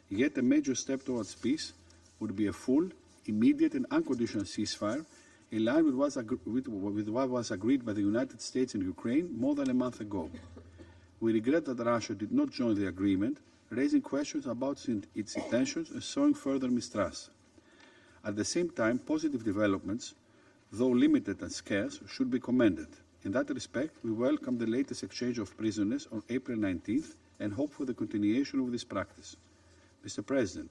Yet a major step towards peace would be a full, immediate and unconditional ceasefire in line with what was agreed by the United States and Ukraine more than a month ago. We regret that Russia did not join the agreement, raising questions about its intentions and sowing further mistrust. At the same time, positive developments, though limited and scarce, should be commended. In that respect, we welcome the latest exchange of prisoners on April 19th and hope for the continuation of this practice. Mr. President,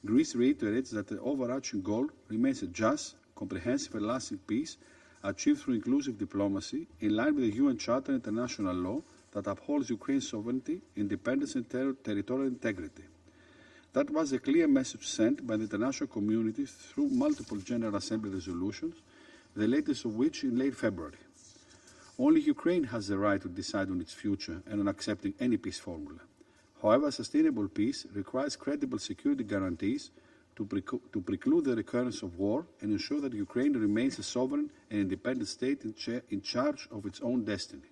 Greece reiterates that the overarching goal remains a just, comprehensive and lasting peace achieved through inclusive diplomacy in line with the UN Charter and international law that upholds Ukraine's sovereignty, independence and territorial integrity. That was a clear message sent by the international community through multiple General Assembly resolutions, the latest of which in late February. Only Ukraine has the right to decide on its future and on accepting any peace formula. However, sustainable peace requires credible security guarantees to preclude the recurrence of war and ensure that Ukraine remains a sovereign and independent state in charge of its own destiny.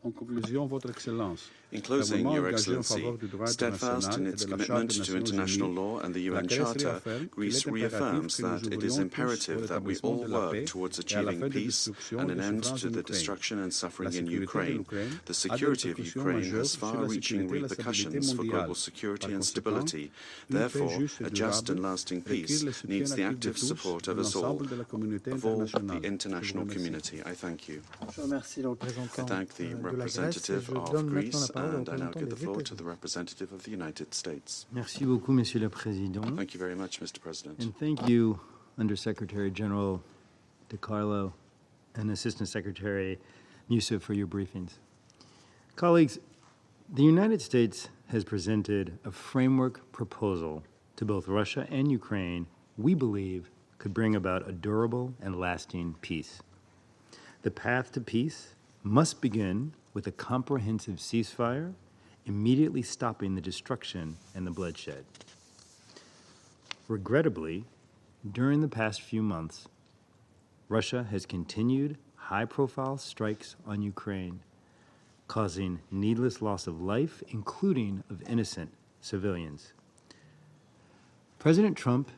En conclusion, Votre Excellence, in closing, Your Excellency, steadfast in its commitment to international law and the UN Charter, Greece reaffirms that it is imperative that we all work towards achieving peace and an end to the destruction and suffering in Ukraine. The security of Ukraine has far-reaching repercussions for global security and stability. Therefore, a just and lasting peace needs the active support of us all, of all the international community. I thank you. I thank the representative of Greece, and I now give the floor to the representative of the United States. Merci beaucoup, Monsieur le Président. Thank you very much, Mr. President. And thank you, Undersecretary General DiCarlo and Assistant Secretary Msuya, for your briefings. Colleagues, the United States has presented a framework proposal to both Russia and Ukraine we believe could bring about a durable and lasting peace. The path to peace must begin with a comprehensive ceasefire, immediately stopping the destruction and the bloodshed. Regrettably, during the past few months, Russia has continued high-profile strikes on Ukraine, causing needless loss of life, including of innocent civilians. President Trump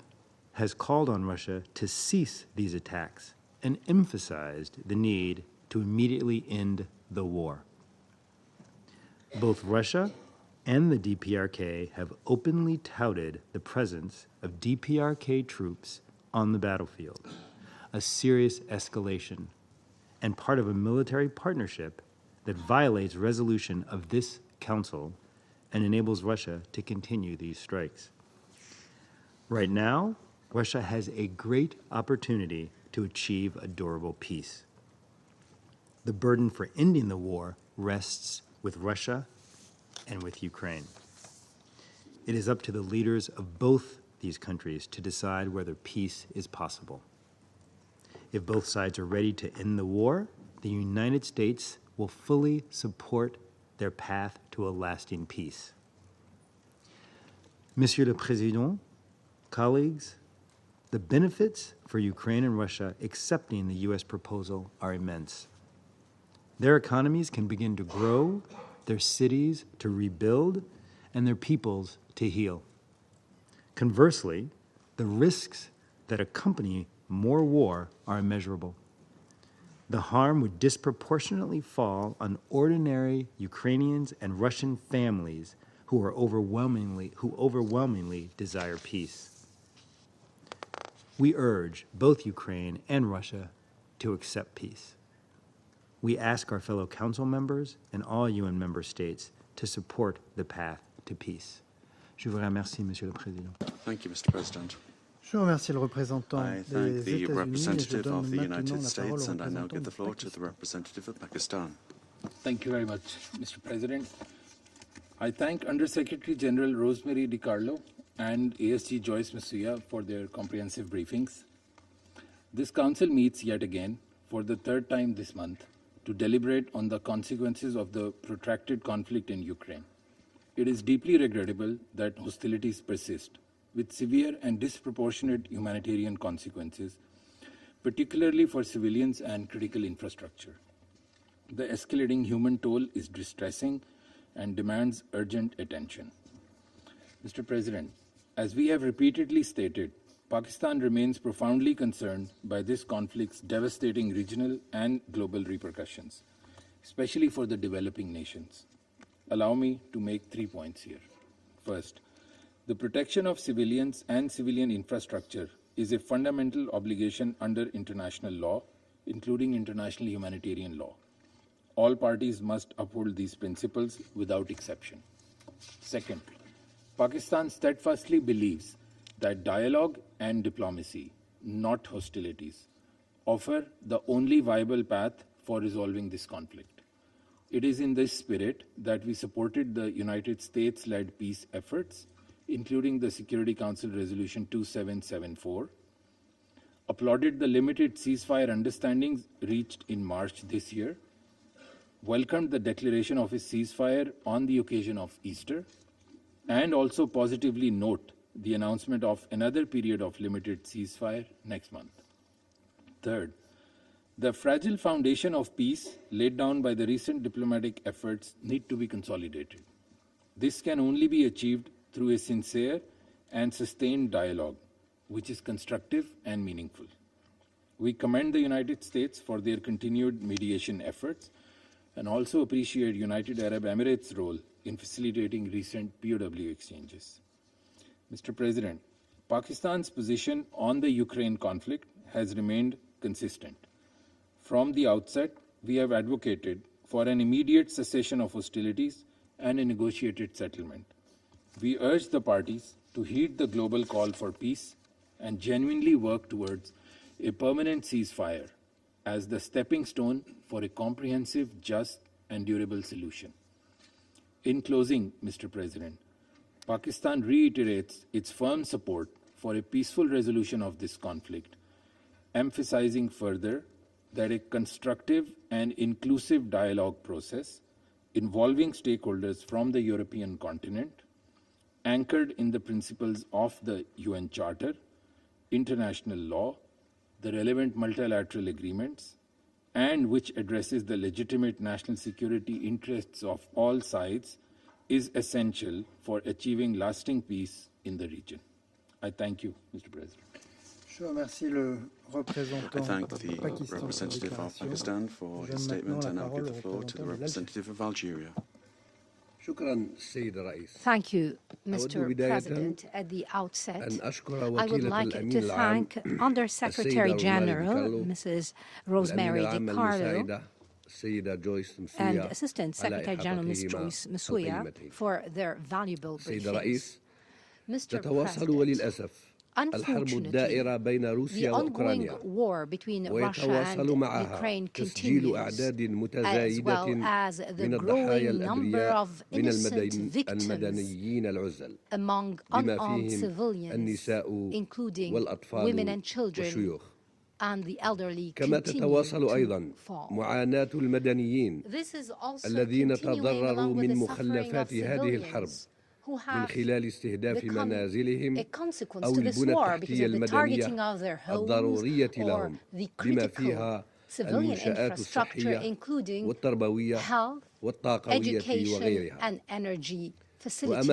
has called on Russia to cease these attacks and emphasized the need to immediately end the war. Both Russia and the DPRK have openly touted the presence of DPRK troops on the battlefield, a serious escalation and part of a military partnership that violates resolution of this council and enables Russia to continue these strikes. Right now, Russia has a great opportunity to to achieve a durable peace. The burden for ending the war rests with Russia and with Ukraine. It is up to the leaders of both these countries to decide whether peace is possible. If both sides are ready to end the war, the United States will fully support their path to a lasting peace. Monsieur le Président, colleagues, the benefits for Ukraine and Russia accepting the U.S. proposal are immense. Their economies can begin to grow, their cities to rebuild, and their peoples to heal. Conversely, the risks that accompany more war are immeasurable. The harm would disproportionately fall on ordinary Ukrainians and Russian families who overwhelmingly desire peace. We urge both Ukraine and Russia to accept peace. We ask our fellow council members and all UN member states to support the path to peace. Je vous remercie, Monsieur le Président. Thank you, Mr. President. Je remercie le représentant I des thank the États-Unis et je representative donne of the maintenant United la parole States, au and I now give the représentant floor du to the representative of Pakistan. Thank you very much, Mr. President. I thank Undersecretary General Rosemary DiCarlo and ASG Joyce Msuya for their comprehensive briefings. This Council meets yet again for the third time this month to deliberate on the consequences of the protracted conflict in Ukraine. It is deeply regrettable that hostilities persist, with severe and disproportionate humanitarian consequences, particularly for civilians and critical infrastructure. The escalating human toll is distressing and demands urgent attention. Mr. President, as we have repeatedly stated, Pakistan remains profoundly concerned by this conflict's devastating regional and global repercussions, especially for the developing nations. Allow me to make 3 points here. First, the protection of civilians and civilian infrastructure is a fundamental obligation under international law, including international humanitarian law. All parties must uphold these principles without exception. Second, Pakistan steadfastly believes that dialogue and diplomacy, not hostilities, offer the only viable path for resolving this conflict. It is in this spirit that we supported the United States-led peace efforts, including the Security Council Resolution 2774, applauded the limited ceasefire understandings reached in March this year, welcomed the declaration of a ceasefire on the occasion of Easter, and also positively note the announcement of another period of limited ceasefire next month. Third, the fragile foundation of peace laid down by the recent diplomatic efforts need to be consolidated. This can only be achieved through a sincere and sustained dialogue, which is constructive and meaningful. We commend the United States for their continued mediation efforts and also appreciate United Arab Emirates' role in facilitating recent POW exchanges. Mr. President, Pakistan's position on the Ukraine conflict has remained consistent. From the outset, we have advocated for an immediate cessation of hostilities and a negotiated settlement. We urge the parties to heed the global call for peace and genuinely work towards a permanent ceasefire as the stepping stone for a comprehensive, just, and durable solution. In closing, Mr. President, Pakistan reiterates its firm support for a peaceful resolution of this conflict, emphasizing further that a constructive and inclusive dialogue process involving stakeholders from the European continent, anchored in the principles of the UN Charter, international law, the relevant multilateral agreements, and which addresses the legitimate national security interests of all sides, is essential for achieving lasting peace in the region. I thank you, Mr. President. Je remercie le représentant I thank the representative of Pakistan for his statement, and I'll give the floor to the representative of Algeria. Thank you, Mr. President. At the outset, I would like to thank Undersecretary General Mrs. Rosemary DiCarlo and Assistant Secretary General Ms. Joyce Msuya for their valuable briefings. Mr. President, Unfortunately, the ongoing war between Russia and Ukraine continues, as well as the growing number of innocent victims among unarmed civilians, including women and children, and the elderly continue to fall. This is also continuing along with the suffering of civilians who have become a consequence to this war because of the targeting of their homes or the critical civilian infrastructure, including health, education, and energy facilities.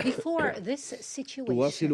Before this situation,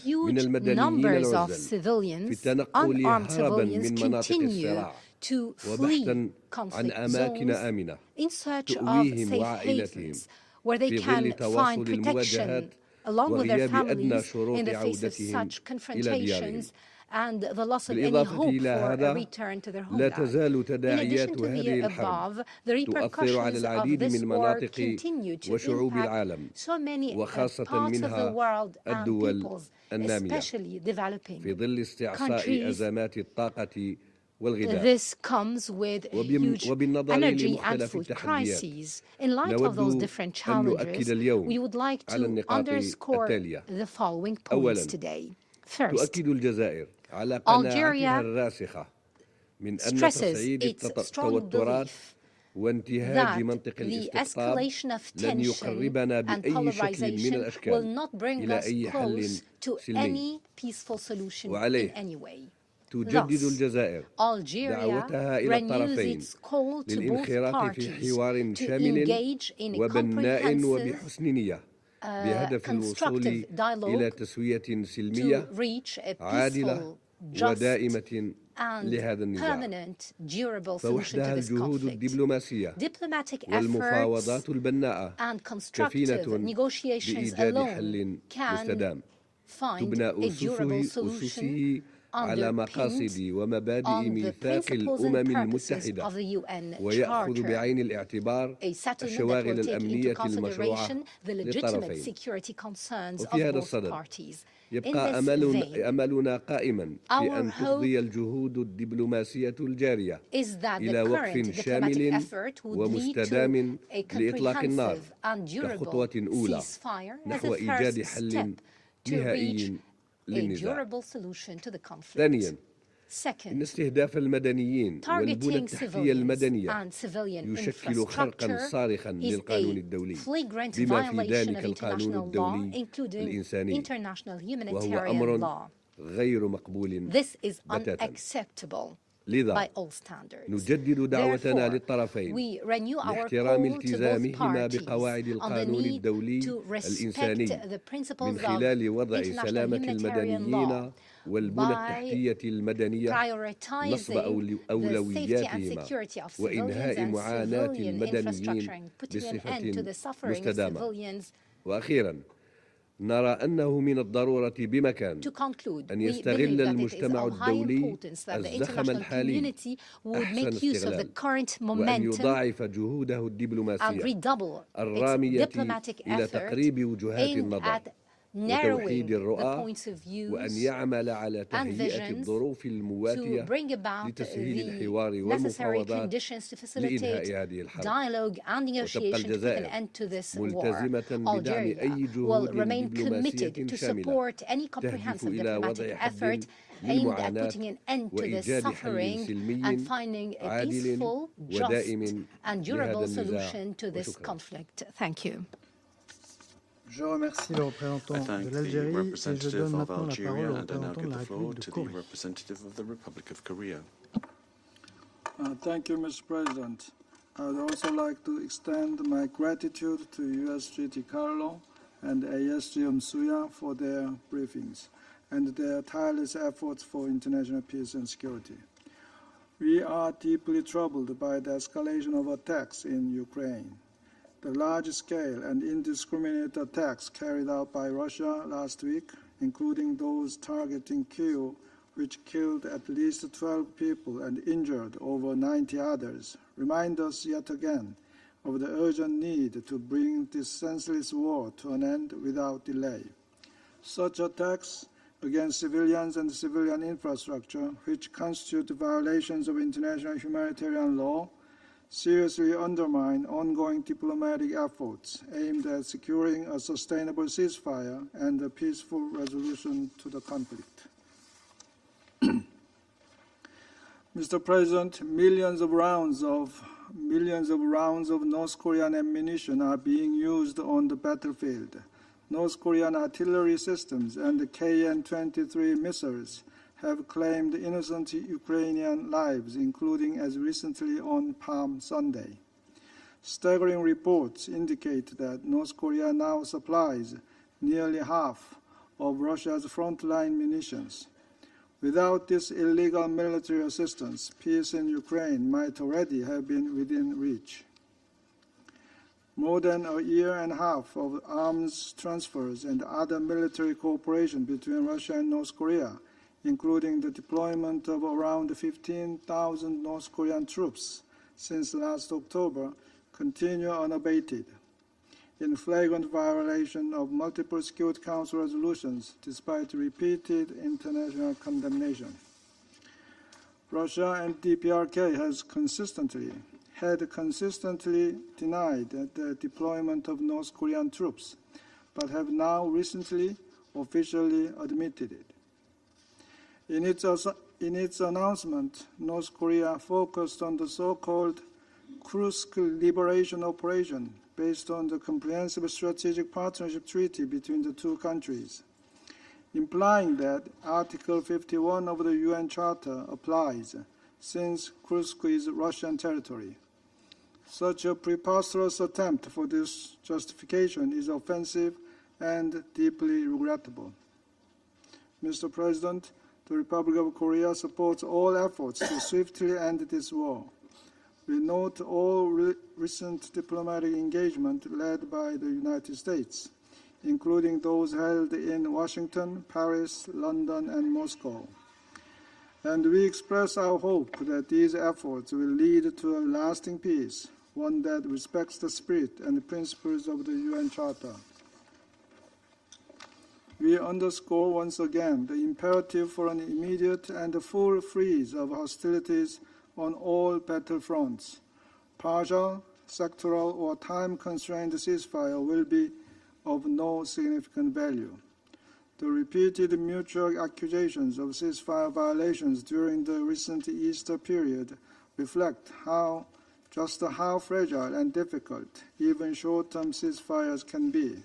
huge numbers of civilians, unarmed civilians, continue to flee conflict zones in search of safe havens where they can find protection along with their families in the face of such confrontations and the loss of any hope for a return to their homeland. In addition to the above, the repercussions of this war continue to impact so many parts of the world and peoples, especially developing countries. This comes with huge energy and food crises. In light of those different challenges, we would like to underscore the following points today. First, Algeria stresses its strong belief that the escalation of tension and polarization will not bring us close to any peaceful solution in any way. Thus, Algeria renews its call to both parties to engage in a comprehensive constructive dialogue to reach a peaceful, just, and permanent, durable solution to this conflict. Diplomatic efforts and constructive negotiations alone can find a durable solution underpinned on the principles and purposes of the UN Charter, a settlement that will take into consideration the legitimate security concerns of both parties. In this vein, our hope is that the current diplomatic effort would lead to a comprehensive and durable ceasefire as a first step to reach a durable solution to the conflict. Second, targeting civilians and civilian infrastructure is a flagrant violation of international law, including international humanitarian law. This is unacceptable by all standards. Therefore, we renew our call to both parties on the need to respect the principles of international humanitarian law by prioritizing the safety and security of civilians and civilian infrastructure and putting an end to the suffering of civilians. نرى أنه من الضرورة بمكان أن يستغل المجتمع الدولي الزخم الحالي أحسن استغلال وأن يضاعف جهوده الدبلوماسية الرامية إلى تقريب وجهات النظر وتوحيد الرؤى وأن يعمل على تهيئة الظروف المواتية لتسهيل الحوار والمفاوضات لإنهاء هذه الحرب وتبقى الجزائر ملتزمة بدعم أي جهود دبلوماسية شاملة تهدف إلى وضع حد للمعاناة وإيجاد حل سلمي عادل ودائم لهذا النزاع وشكرا. Je remercie le représentant de l'Algérie et je donne maintenant la parole au représentant de la République de Corée. Thank you, Mr. President. I would also like to extend my gratitude to USG DiCarlo and ASG Msuya for their briefings and their tireless efforts for international peace and security. We are deeply troubled by the escalation of attacks in Ukraine. The large-scale and indiscriminate attacks carried out by Russia last week, including those targeting Kyiv, which killed at least 12 people and injured over 90 others, remind us yet again of the urgent need to bring this senseless war to an end without delay. Such attacks against civilians and civilian infrastructure, which constitute violations of international humanitarian law, seriously undermine ongoing diplomatic efforts aimed at securing a sustainable ceasefire and a peaceful resolution to the conflict. Mr. President, millions of rounds of North Korean ammunition are being used on the battlefield. North Korean artillery systems and the KN-23 missiles have claimed innocent Ukrainian lives, including as recently on Palm Sunday. Staggering reports indicate that North Korea now supplies nearly half of Russia's frontline munitions. Without this illegal military assistance, peace in Ukraine might already have been within reach. More than a year and a half of arms transfers and other military cooperation between Russia and North Korea, including the deployment of around 15,000 North Korean troops since last October, continue unabated, in flagrant violation of multiple Security Council resolutions despite repeated international condemnation. Russia and DPRK had consistently denied the deployment of North Korean troops, but have now recently officially admitted it. In its announcement, North Korea focused on the so-called Kursk Liberation Operation based on the Comprehensive Strategic Partnership Treaty between the two countries, implying that Article 51 of the UN Charter applies, since Kursk is Russian territory. Such a preposterous attempt for this justification is offensive and deeply regrettable. Mr. President, the Republic of Korea supports all efforts to swiftly end this war. We note all recent diplomatic engagement led by the United States, including those held in Washington, Paris, London, and Moscow. And we express our hope that these efforts will lead to a lasting peace, one that respects the spirit and the principles of the UN Charter. We underscore once again the imperative for an immediate and full freeze of hostilities on all battlefronts. Partial, sectoral, or time-constrained ceasefire will be of no significant value. The repeated mutual accusations of ceasefire violations during the recent Easter period reflect just how fragile and difficult even short-term ceasefires can be.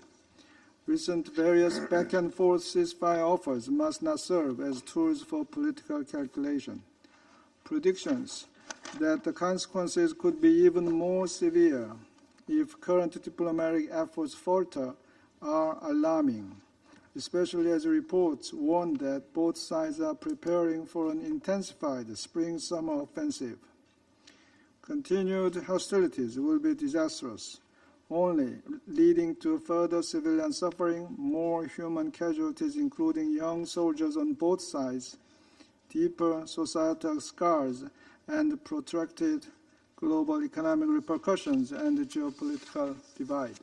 Recent various back-and-forth ceasefire offers must not serve as tools for political calculation. Predictions that the consequences could be even more severe if current diplomatic efforts falter are alarming, especially as reports warn that both sides are preparing for an intensified spring-summer offensive. Continued hostilities will be disastrous, only leading to further civilian suffering, more human casualties, including young soldiers on both sides, deeper societal scars, and protracted global economic repercussions and geopolitical divide.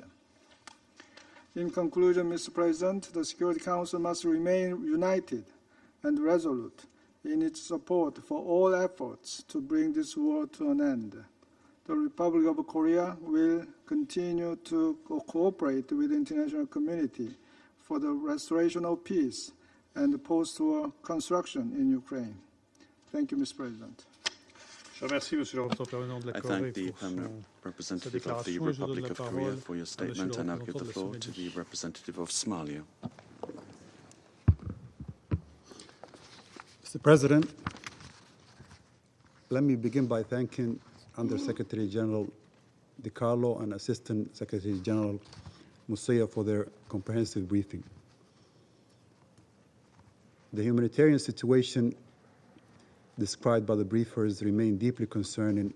In conclusion, Mr. President, the Security Council must remain united and resolute in its support for all efforts to bring this war to an end. The Republic of Korea will continue to cooperate with the international community for the restoration of peace and post-war construction in Ukraine. Thank you, Mr. President. I thank the permanent representative of the Republic of Korea for your statement, and now give the floor to the representative of Somalia. Mr. President, let me begin by thanking Under-Secretary General DiCarlo and Assistant Secretary General Msuya for their comprehensive briefing. The humanitarian situation described by the briefers remain deeply concerning,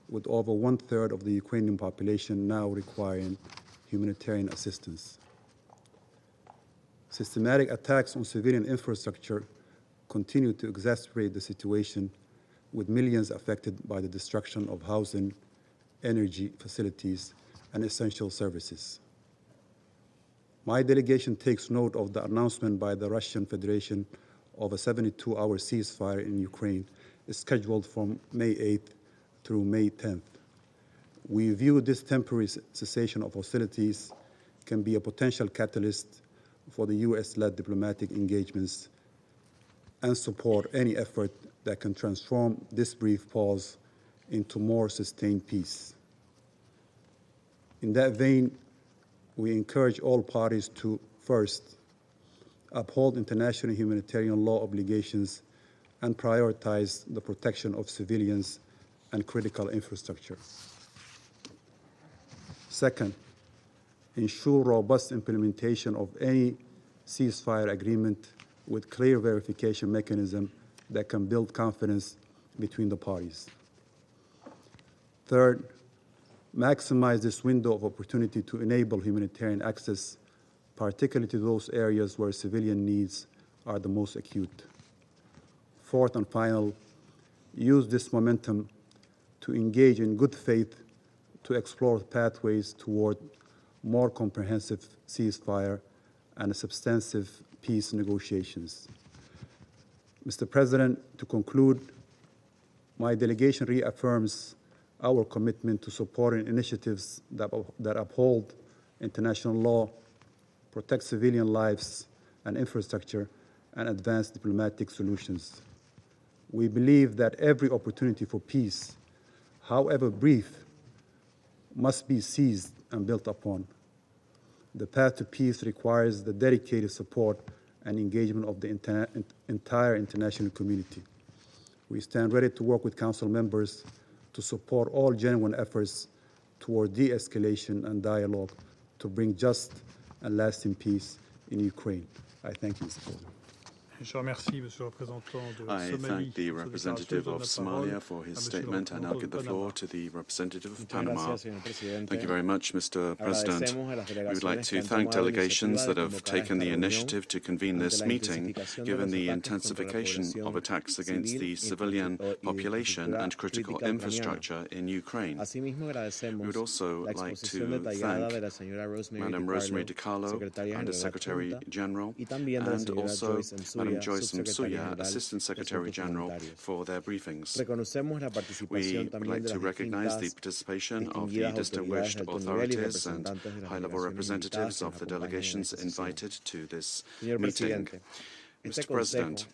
with over one-third of the Ukrainian population now requiring humanitarian assistance. Systematic attacks on civilian infrastructure continue to exacerbate the situation, with millions affected by the destruction of housing, energy facilities, and essential services. My delegation takes note of the announcement by the Russian Federation of a 72-hour ceasefire in Ukraine scheduled from May 8th through May 10th. We view this temporary cessation of hostilities can be a potential catalyst for the U.S.-led diplomatic engagements and support any effort that can transform this brief pause into more sustained peace. In that vein, we encourage all parties to, first, uphold international humanitarian law obligations and prioritize the protection of civilians and critical infrastructure. Second, ensure robust implementation of any ceasefire agreement with clear verification mechanism that can build confidence between the parties. Third, maximize this window of opportunity to enable humanitarian access, particularly to those areas where civilian needs are the most acute. Fourth and final, use this momentum to engage in good faith to explore pathways toward more comprehensive ceasefire and substantive peace negotiations. Mr. President, to conclude, my delegation reaffirms our commitment to supporting initiatives that uphold international law, protect civilian lives and infrastructure, and advance diplomatic solutions. We believe that every opportunity for peace, however brief, must be seized and built upon. The path to peace requires the dedicated support and engagement of the entire international community. We stand ready to work with Council members to support all genuine efforts toward de-escalation and dialogue to bring just and lasting peace in Ukraine. I thank you, Mr. President. I thank the representative of Somalia for his statement. I now give the floor to the representative of Panama. Thank you very much, Mr. President. We would like to thank delegations that have taken the initiative to convene this meeting, given the intensification of attacks against the civilian population and critical infrastructure in Ukraine. We would also like to thank Madam Rosemary DiCarlo, Under Secretary General, and also Madam Joyce Msuya, Assistant Secretary General, for their briefings. We would like to recognize the participation of the distinguished authorities and high-level representatives of the delegations invited to this meeting. Mr. President,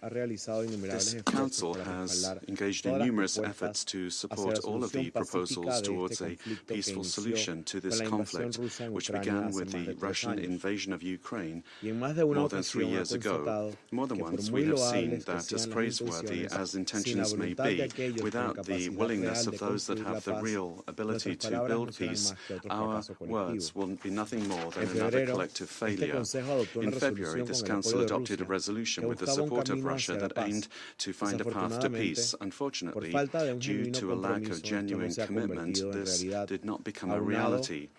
this Council has engaged in numerous efforts to support all of the proposals towards a peaceful solution to this conflict, which began with the Russian invasion of Ukraine more than 3 years ago. More than once, we have seen that, as praiseworthy as intentions may be, without the willingness of those that have the real ability to build peace, our words will be nothing more than another collective failure. In February, this Council adopted a resolution with the support of Russia that aimed to find a path to peace. Unfortunately, due to a lack of genuine commitment, this did not become a reality.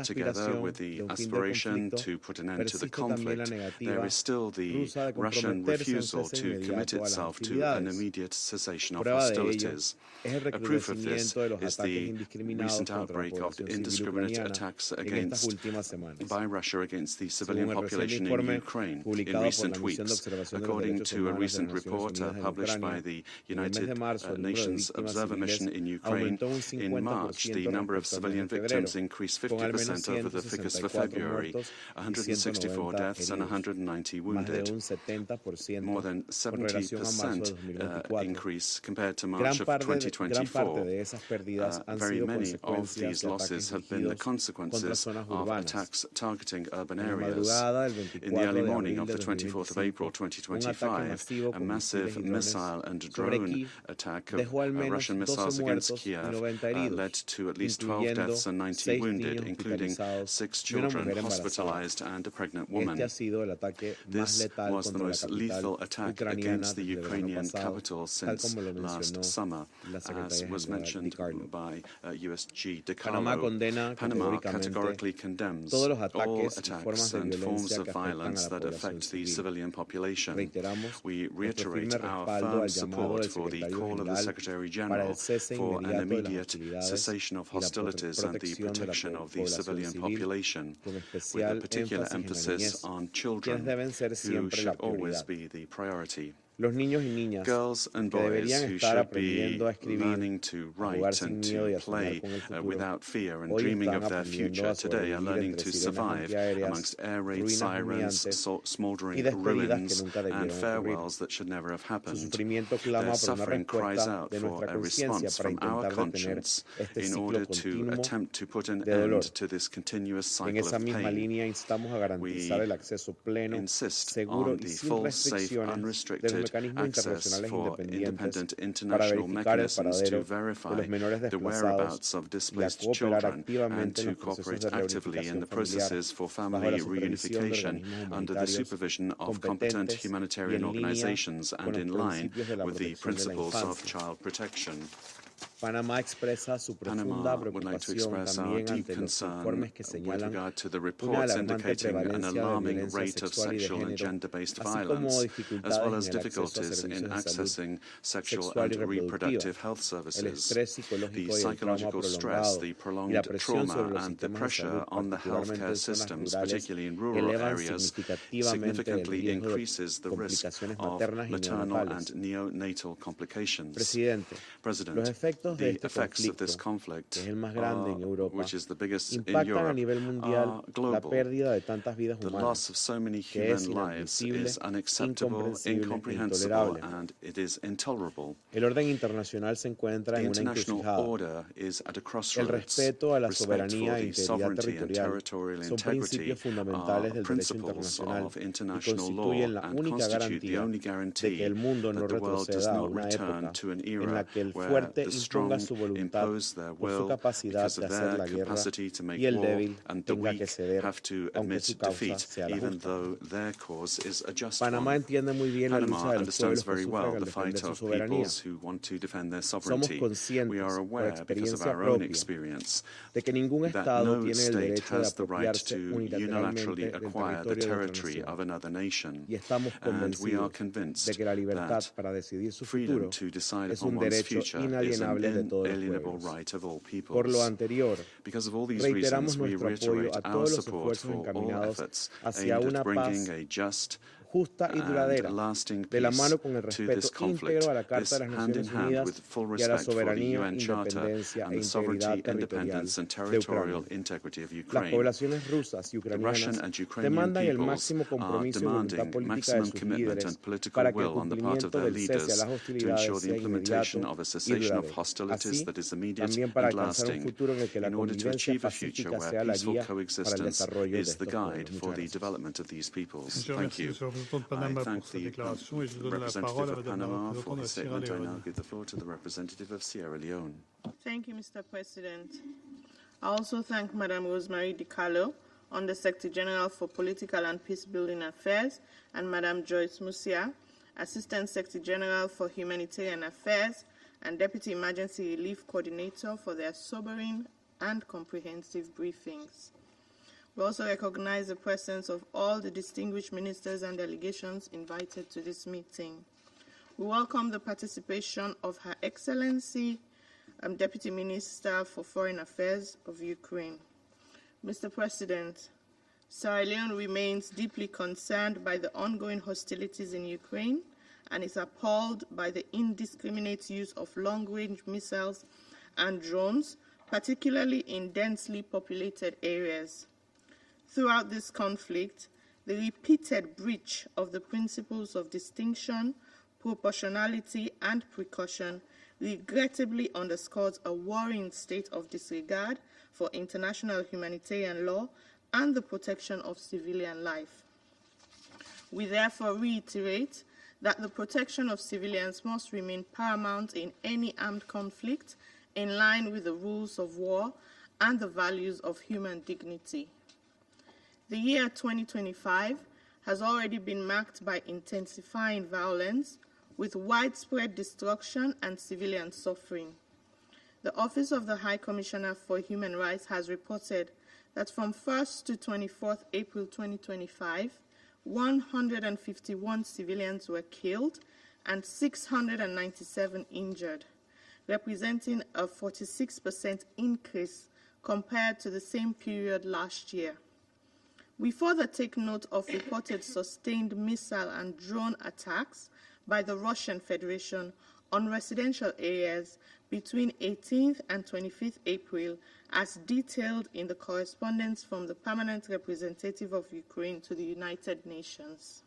Together with the aspiration to put an end to the conflict, there is still the Russian refusal to commit itself to an immediate cessation of hostilities. A proof of this is the recent outbreak of indiscriminate attacks by Russia against the civilian population in Ukraine in recent weeks. According to a recent report published by the United Nations Observer Mission in Ukraine, in March, the number of civilian victims increased 50% over the figures for February, 164 deaths and 190 wounded, more than 70% increase compared to March of 2024. Very many of these losses have been the consequences of attacks targeting urban areas. In the early morning of the 24th of April 2025, a massive missile and drone attack of Russian missiles against Kiev led to at least 12 deaths and 90 wounded, including 6 children hospitalized and a pregnant woman. This was the most lethal attack against the Ukrainian capital since last summer, as was mentioned by USG DiCarlo. Panama categorically condemns all attacks and forms of violence that affect the civilian population. population. We reiterate our firm support for the call of the Secretary General for an immediate cessation of hostilities and the protection of the civilian population, with a particular emphasis on children, who should always be the priority. Girls and boys who should be learning to write and to play without fear and dreaming of their future today are learning to survive amongst air raid sirens, smouldering ruins, and farewells that should never have happened. Their suffering cries out for a response from our conscience in order to attempt to put an end to this continuous cycle of pain. We insist on the full, safe, unrestricted access for independent international mechanisms to verify the whereabouts of displaced children and to cooperate actively in the processes for family reunification under the supervision of competent humanitarian organizations and in line with the principles of child protection. Panama would like to express our deep concern with regard to the reports indicating an alarming rate of sexual and gender-based violence, as well as difficulties in accessing sexual and reproductive health services. The psychological stress, the prolonged trauma, and the pressure on the healthcare systems, particularly in rural areas, significantly increases the risk of maternal and neonatal complications. President, the effects of this conflict, which is the biggest in Europe, are global. The loss of so many human lives is unacceptable, incomprehensible, and it is intolerable. The international order is at a crossroads. Respect for the sovereignty and territorial integrity are principles of international law and constitute the only guarantee that the world does not return to an era where the strong impose their will because of their capacity to make war, and the weak have to admit defeat, even though their cause is a just one. Panama understands very well the fight of peoples who want to defend their sovereignty. We are aware, because of our own experience, that no state has the right to unilaterally acquire the territory of another nation, and we are convinced that freedom to decide upon one's future is an inalienable right of all peoples. Because of all these reasons, we reiterate our support for all efforts aimed at bringing a just and lasting peace to this conflict, this hand in hand with full respect for the UN Charter and the sovereignty, independence and territorial integrity of Ukraine. The Russian and Ukrainian peoples are demanding maximum commitment and political will on the part of their leaders to ensure the implementation of a cessation of hostilities that is immediate and lasting, in order to achieve a future where peaceful coexistence is the guide for the development of these peoples. Thank you. I thank the representative of Panama for his statement. I now give the floor to the representative of Sierra Leone. Thank you, Mr. President. I also thank Madam Rosemary DiCarlo, Under Secretary General for Political and Peace-Building Affairs, and Madam Joyce Msuya, Assistant Secretary General for Humanitarian Affairs and Deputy Emergency Relief Coordinator for their sobering and comprehensive briefings. We also recognize the presence of all the distinguished ministers and delegations invited to this meeting. We welcome the participation of Her Excellency, Deputy Minister for Foreign Affairs of Ukraine. Mr. President, Sierra Leone remains deeply concerned by the ongoing hostilities in Ukraine and is appalled by the indiscriminate use of long-range missiles and drones, particularly in densely populated areas. Throughout this conflict, the repeated breach of the principles of distinction, proportionality, and precaution regrettably underscores a worrying state of disregard for international humanitarian law and the protection of civilian life. We therefore reiterate that the protection of civilians must remain paramount in any armed conflict, in line with the rules of war and the values of human dignity. The year 2025 has already been marked by intensifying violence, with widespread destruction and civilian suffering. The Office of the High Commissioner for Human Rights has reported that from 1st to 24th April 2025, 151 civilians were killed and 697 injured, representing a 46% increase compared to the same period last year. We further take note of reported sustained missile and drone attacks by the Russian Federation on residential areas between 18th and 25th April, as detailed in the correspondence from the Permanent Representative of Ukraine to the United Nations.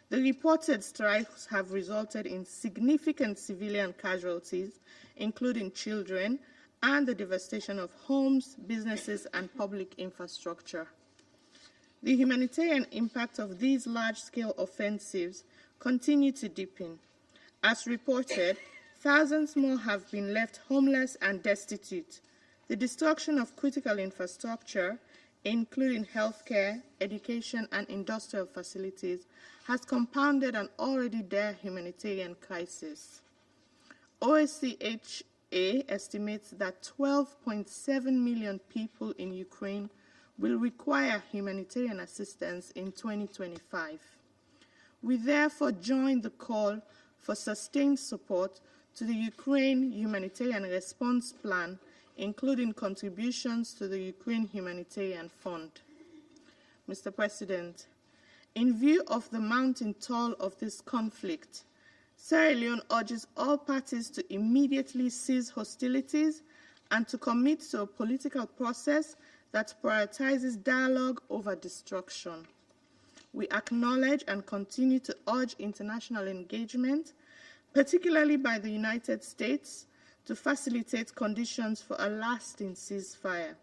The reported strikes have resulted in significant civilian casualties, including children, and the devastation of homes, businesses, and public infrastructure. The humanitarian impact of these large-scale offensives continue to deepen. As reported, thousands more have been left homeless and destitute. The destruction of critical infrastructure, including healthcare, education, and industrial facilities, has compounded an already dire humanitarian crisis. OSCHA estimates that 12.7 million people in Ukraine will require humanitarian assistance in 2025. We therefore join the call for sustained support to the Ukraine Humanitarian Response Plan, including contributions to the Ukraine Humanitarian Fund. Mr. President, in view of the mounting toll of this conflict, Sierra Leone urges all parties to immediately cease hostilities and to commit to a political process that prioritizes dialogue over destruction. We acknowledge and continue to urge international engagement, particularly by the United States, to facilitate conditions for a lasting ceasefire.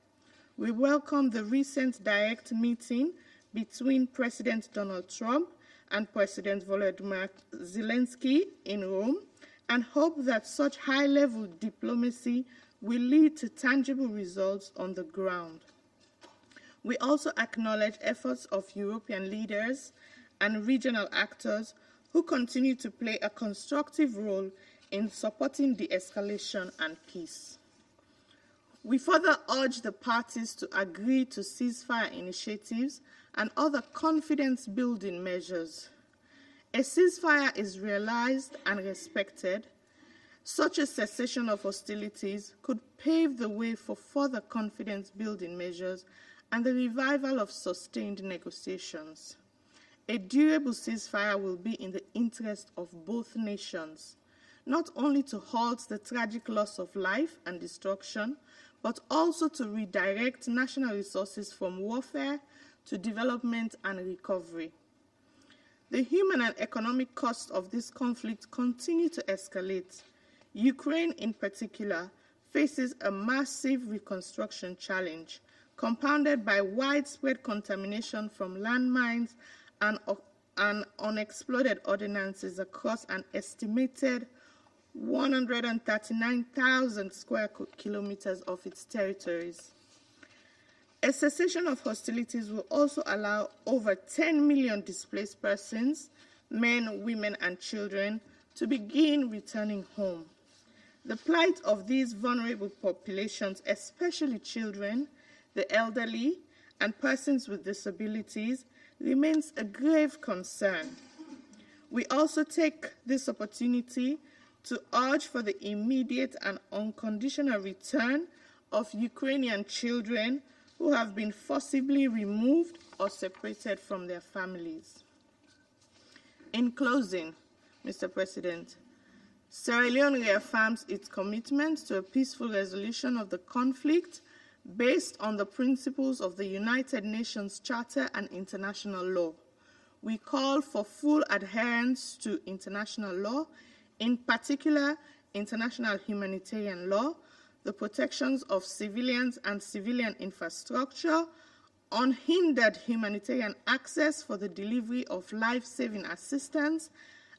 We welcome the recent direct meeting between President Donald Trump and President Volodymyr Zelensky in Rome, and hope that such high-level diplomacy will lead to tangible results on the ground. We also acknowledge efforts of European leaders and regional actors who continue to play a constructive role in supporting de-escalation and peace. We further urge the parties to agree to ceasefire initiatives and other confidence-building measures. A ceasefire is realized and respected. Such a cessation of hostilities could pave the way for further confidence-building measures and the revival of sustained negotiations. A durable ceasefire will be in the interest of both nations, not only to halt the tragic loss of life and destruction, but also to redirect national resources from warfare to development and recovery. The human and economic costs of this conflict continue to escalate. Ukraine, in particular, faces a massive reconstruction challenge, compounded by widespread contamination from landmines and unexploded ordnances across an estimated 139,000 square kilometers of its territories. A cessation of hostilities will also allow over 10 million displaced persons, men, women, and children, to begin returning home. The plight of these vulnerable populations, especially children, the elderly, and persons with disabilities, remains a grave concern. We also take this opportunity to urge for the immediate and unconditional return of Ukrainian children who have been forcibly removed or separated from their families. In closing, Mr. President, Sierra Leone reaffirms its commitment to a peaceful resolution of the conflict based on the principles of the United Nations Charter and international law. We call for full adherence to international law, in particular international humanitarian law, the protections of civilians and civilian infrastructure, unhindered humanitarian access for the delivery of life-saving assistance,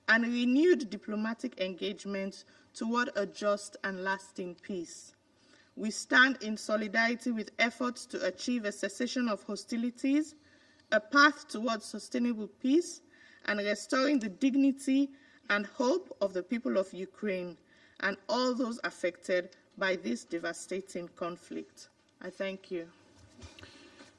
and renewed diplomatic engagement toward a just and lasting peace. We stand in solidarity with efforts to achieve a cessation of hostilities, a path towards sustainable peace, and restoring the dignity and hope of the people of Ukraine and all those affected by this devastating conflict. I thank you.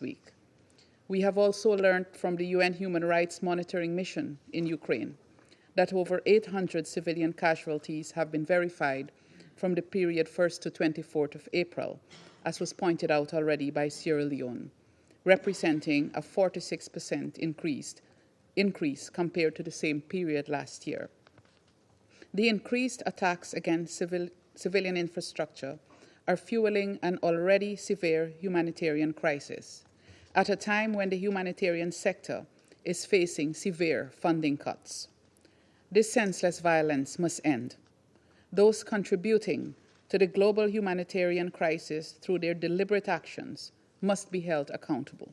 last week. We have also learned from the UN Human Rights Monitoring Mission in Ukraine that over 800 civilian casualties have been verified from the period 1st to 24th of April, as was pointed out already by Sierra Leone, representing a 46% increase compared to the same period last year. The increased attacks against civilian infrastructure are fueling an already severe humanitarian crisis at a time when the humanitarian sector is facing severe funding cuts. This senseless violence must end. those contributing to the global humanitarian crisis through their deliberate actions must be held accountable.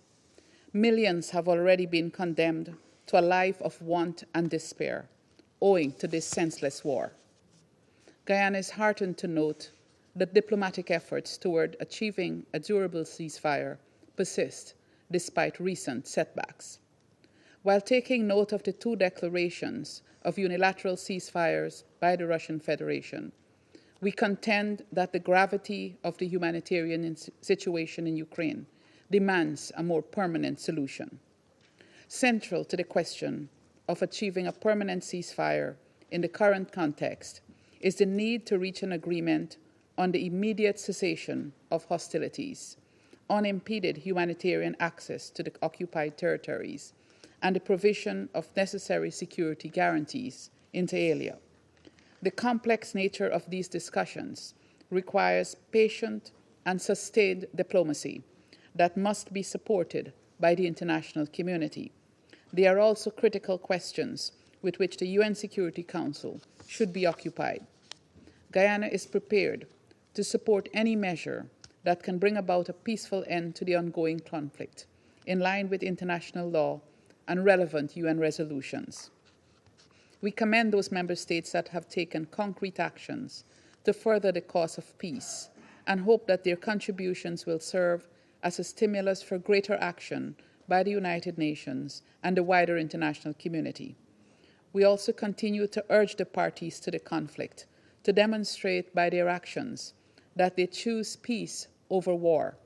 Millions have already been condemned to a life of want and despair owing to this senseless war. Guyana is heartened to note that diplomatic efforts toward achieving a durable ceasefire persist despite recent setbacks. While taking note of the 2 declarations of unilateral ceasefires by the Russian Federation, we contend that the gravity of the humanitarian situation in Ukraine demands a more permanent solution. Central to the question of achieving a permanent ceasefire in the current context is the need to reach an agreement on the immediate cessation of hostilities, unimpeded humanitarian access to the occupied territories, and the provision of necessary security guarantees inter alia. The complex nature of these discussions requires patient and sustained diplomacy that must be supported by the international community. They are also critical questions with which the UN Security Council should be occupied. Guyana is prepared to support any measure that can bring about a peaceful end to the ongoing conflict, in line with international law and relevant UN resolutions. We commend those member states that have taken concrete actions to further the cause of peace and hope that their contributions will serve as a stimulus for greater action by the United Nations and the wider international community. We also continue to urge the parties to the conflict to demonstrate by their actions that they choose peace over war,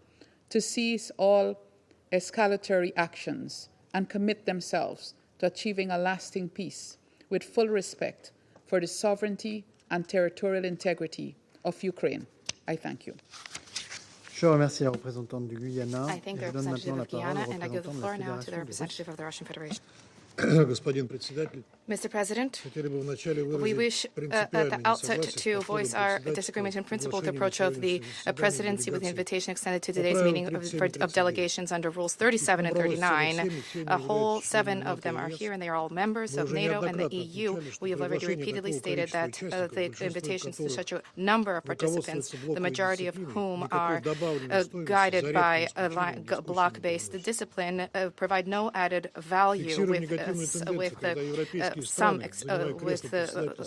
to cease all escalatory actions, and commit themselves to achieving a lasting peace with full respect for the sovereignty and territorial integrity of Ukraine. I thank you. Je remercie la représentante du Guyana. I thank the representative of Guyana, and I give the floor now to the representative of the Russian Federation. Господин председатель, Mr. President, we wish at the outset to voice our disagreement in principle with the approach of the presidency with the invitation extended to today's meeting of delegations under Rules 37 and 39. A whole 7 of them are here, and they are all members of NATO and the EU. We have already repeatedly stated that the invitations to such a number of participants, the majority of whom are guided by a bloc-based discipline, provide no added value with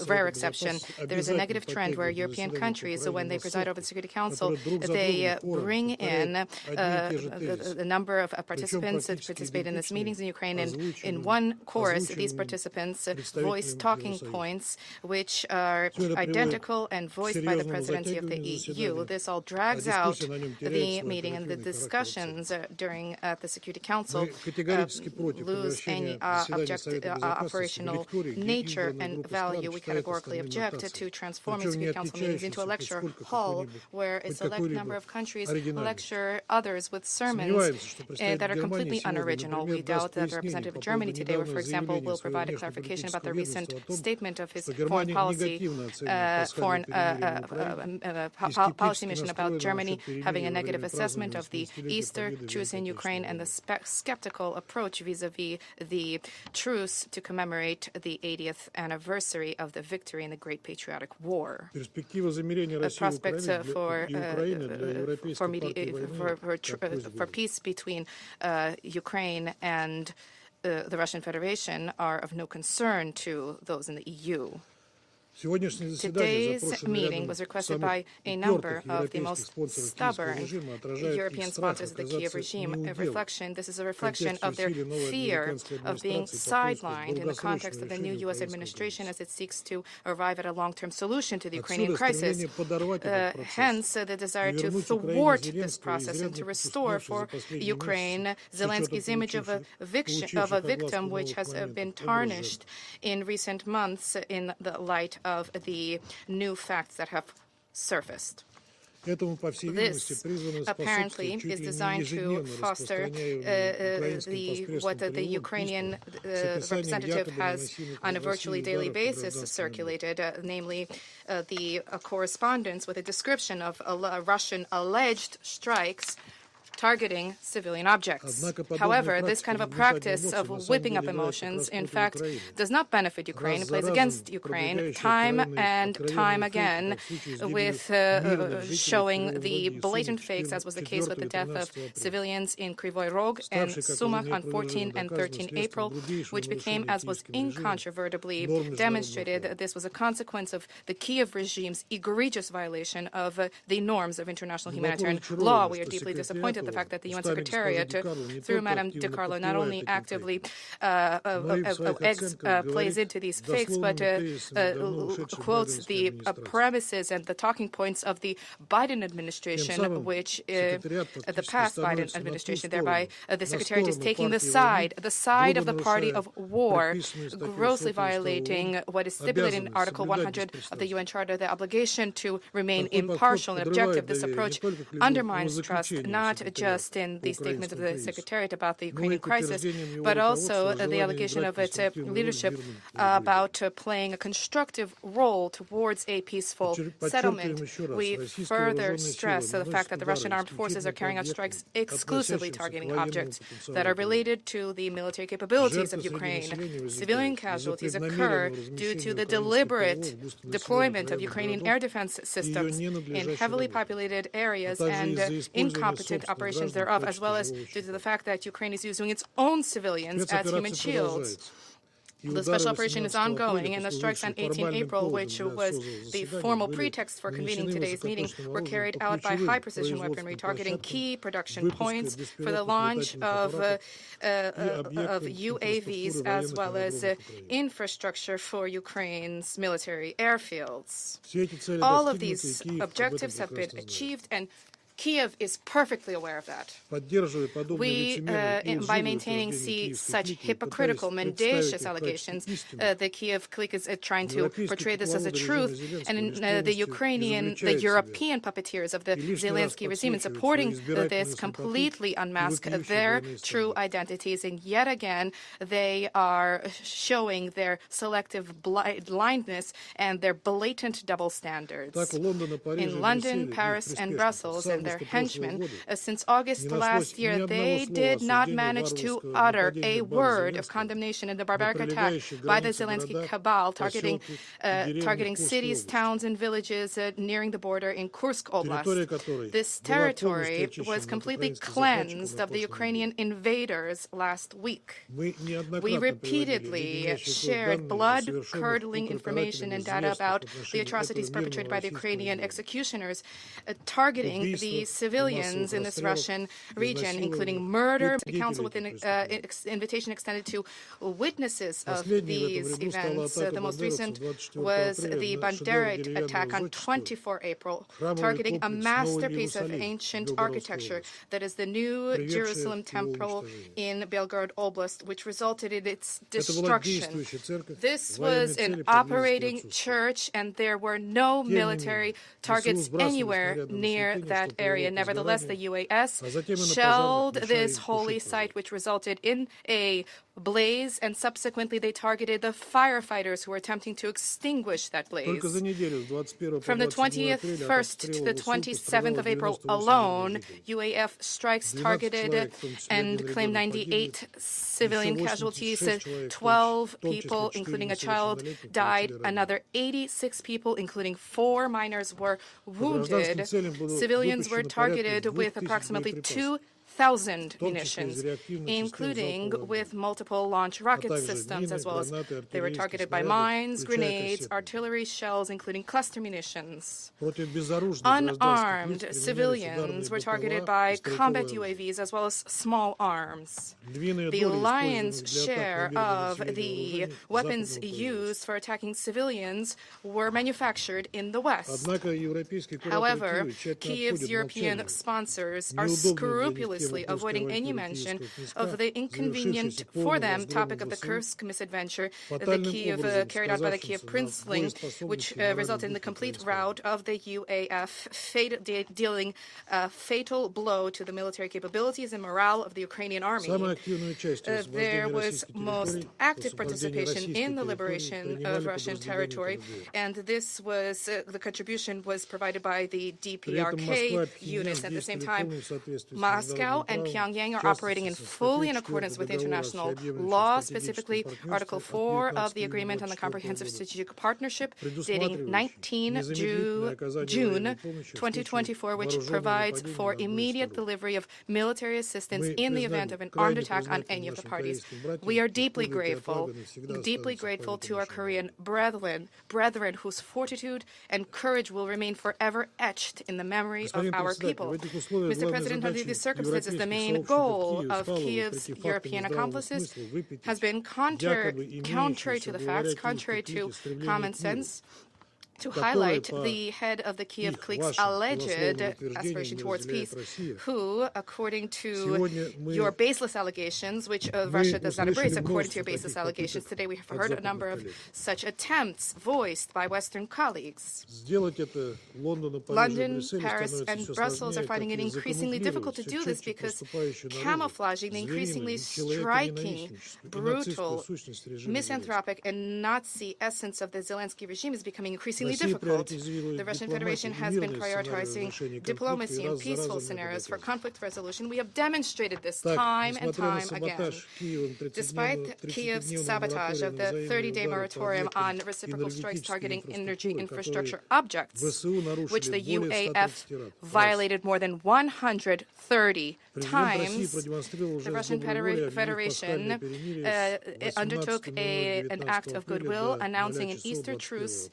rare exception. There is a negative trend where European countries, when they preside over the Security Council, they bring in a number of participants that participate in these meetings in Ukraine, and in one chorus, these participants voice talking points which are identical and voiced by the presidency of the EU. This all drags out the meeting, and the discussions during the Security Council lose any operational nature and value. We categorically object to transforming Security Council meetings into a lecture hall where a select number of countries lecture others with sermons that are completely unoriginal. We doubt that the representative of Germany today, for example, will provide a clarification about the recent statement of his foreign policy mission about Germany having a negative assessment of the Easter truce in Ukraine and the skeptical approach vis-a-vis the truce to commemorate the 80th anniversary of the victory in the Great Patriotic War. Prospects for peace between Ukraine and the Russian Federation are of no concern to those in the EU. Today's meeting was requested by a number of the most stubborn European sponsors of the Kiev regime. This is a reflection of their fear of being sidelined in the context of the new U.S. administration as it seeks to arrive at a long-term solution to the Ukrainian crisis. Hence, the desire to thwart this process and to restore for Ukraine Zelensky's image of a victim which has been tarnished in recent months in the light of the new facts that have surfaced. This apparently is designed to foster what the Ukrainian representative has on a virtually daily basis circulated, namely the correspondence with a description of Russian alleged strikes targeting civilian objects. However, this kind of a practice of whipping up emotions, in fact, does not benefit Ukraine. It plays against Ukraine time and time again with showing the blatant fakes, as was the case with the death of civilians in Kryvyi Rog and Sumak on 14 and 13 April, which became, as was incontrovertibly demonstrated, that this was a consequence of the Kiev regime's egregious violation of the norms of international humanitarian law. We are deeply disappointed at the fact that the UN Secretariat, through Madam DiCarlo, not only actively plays into these fakes, but quotes the premises and the talking points of the Biden administration, which the past Biden administration, thereby the Secretariat is taking the side of the party of war, grossly violating what is stipulated in Article 100 of the UN Charter, the obligation to remain impartial and objective. This approach undermines trust, not just in the statements of the Secretariat about the Ukrainian crisis, but also the allegation of its leadership about playing a constructive role towards a peaceful settlement. We further stress the fact that the Russian armed forces are carrying out strikes exclusively targeting objects that are related to the military capabilities of Ukraine. Civilian casualties occur due to the deliberate deployment of Ukrainian air defense systems in heavily populated areas and incompetent operations thereof, as well as due to the fact that Ukraine is using its own civilians as human shields. The special operation is ongoing, and the strikes on 18 April, which was the formal pretext for convening today's meeting, were carried out by high-precision weaponry, targeting key production points for the launch of UAVs, as well as infrastructure for Ukraine's military airfields. All of these objectives have been achieved, and Kiev is perfectly aware of that. We, by maintaining such hypocritical, mendacious allegations, the Kiev clique is trying to portray this as a truth, and the European puppeteers of the Zelensky regime, in supporting this, completely unmask their true identities, and yet again they are showing their selective blindness and their blatant double standards. In London, Paris, and Brussels, and their henchmen, since August last year, they did not manage to utter a word of condemnation in the barbaric attack by the Zelensky cabal, targeting cities, towns, and villages nearing the border in Kursk Oblast. This territory was completely cleansed of the Ukrainian invaders last week. We repeatedly shared blood-curdling information and data about the atrocities perpetrated by the Ukrainian executioners, targeting the civilians in this Russian region, including murder. The Council, with an invitation extended to witnesses of these events. The most recent was the Banderit attack on 24 April, targeting a masterpiece of ancient architecture that is the New Jerusalem Temple in Belgorod Oblast, which resulted in its destruction. This was an operating church, and there were no military targets anywhere near that area. Nevertheless, the UAS shelled this holy site, which resulted in a blaze, and subsequently they targeted the firefighters who were attempting to extinguish that blaze. From the 21st to the 27th of April alone, UAF strikes targeted and claimed 98 civilian casualties. 12 people, including a child, died. Another 86 people, including 4 minors, were wounded. Civilians were targeted with approximately 2,000 munitions, including with multiple launch rocket systems, as well as they were targeted by mines, grenades, artillery shells, including cluster munitions. Unarmed civilians were targeted by combat UAVs, as well as small arms. The lion's share of the weapons used for attacking civilians were manufactured in the West. However, Kiev's European sponsors are scrupulously cautiously, avoiding any mention of the inconvenient for them topic of the Kursk misadventure, carried out by the Kiev Princeling, which resulted in the complete rout of the UAF, dealing a fatal blow to the military capabilities and morale of the Ukrainian army. There was most active participation in the liberation of Russian territory, and this was the contribution was provided by the DPRK units. At the same time, Moscow and Pyongyang are operating fully in accordance with international law, specifically Article 4 of the Agreement on the Comprehensive Strategic Partnership, dating 19 June 2024, which provides for immediate delivery of military assistance in the event of an armed attack on any of the parties. We are deeply grateful to our Korean brethren whose fortitude and courage will remain forever etched in the memory of our people. Mr. President, under these circumstances, the main goal of Kiev's European accomplices has been contrary to the facts, contrary to common sense, to highlight the head of the Kiev clique's alleged aspiration towards peace, who, according to your baseless allegations, which Russia does not embrace, according to your baseless allegations, today we have heard a number of such attempts voiced by Western colleagues. London, Paris, and Brussels are finding it increasingly difficult to do this because camouflaging the increasingly striking, brutal, misanthropic, and Nazi essence of the Zelensky regime is becoming increasingly difficult. The Russian Federation has been prioritizing diplomacy and peaceful scenarios for conflict resolution. We have demonstrated this time and time again. Despite Kiev's sabotage of the 30-day moratorium on reciprocal strikes targeting energy infrastructure objects, which the UAF violated more than 130 times, the Russian Federation undertook an act of goodwill, announcing an Easter truce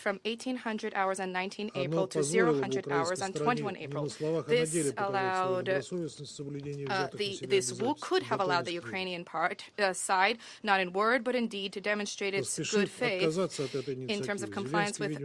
from 1800 hours on 19 April to 0 hours on 21 April. This allowed, this could have allowed the Ukrainian side, not in word but in deed, to demonstrate its good faith in terms of compliance with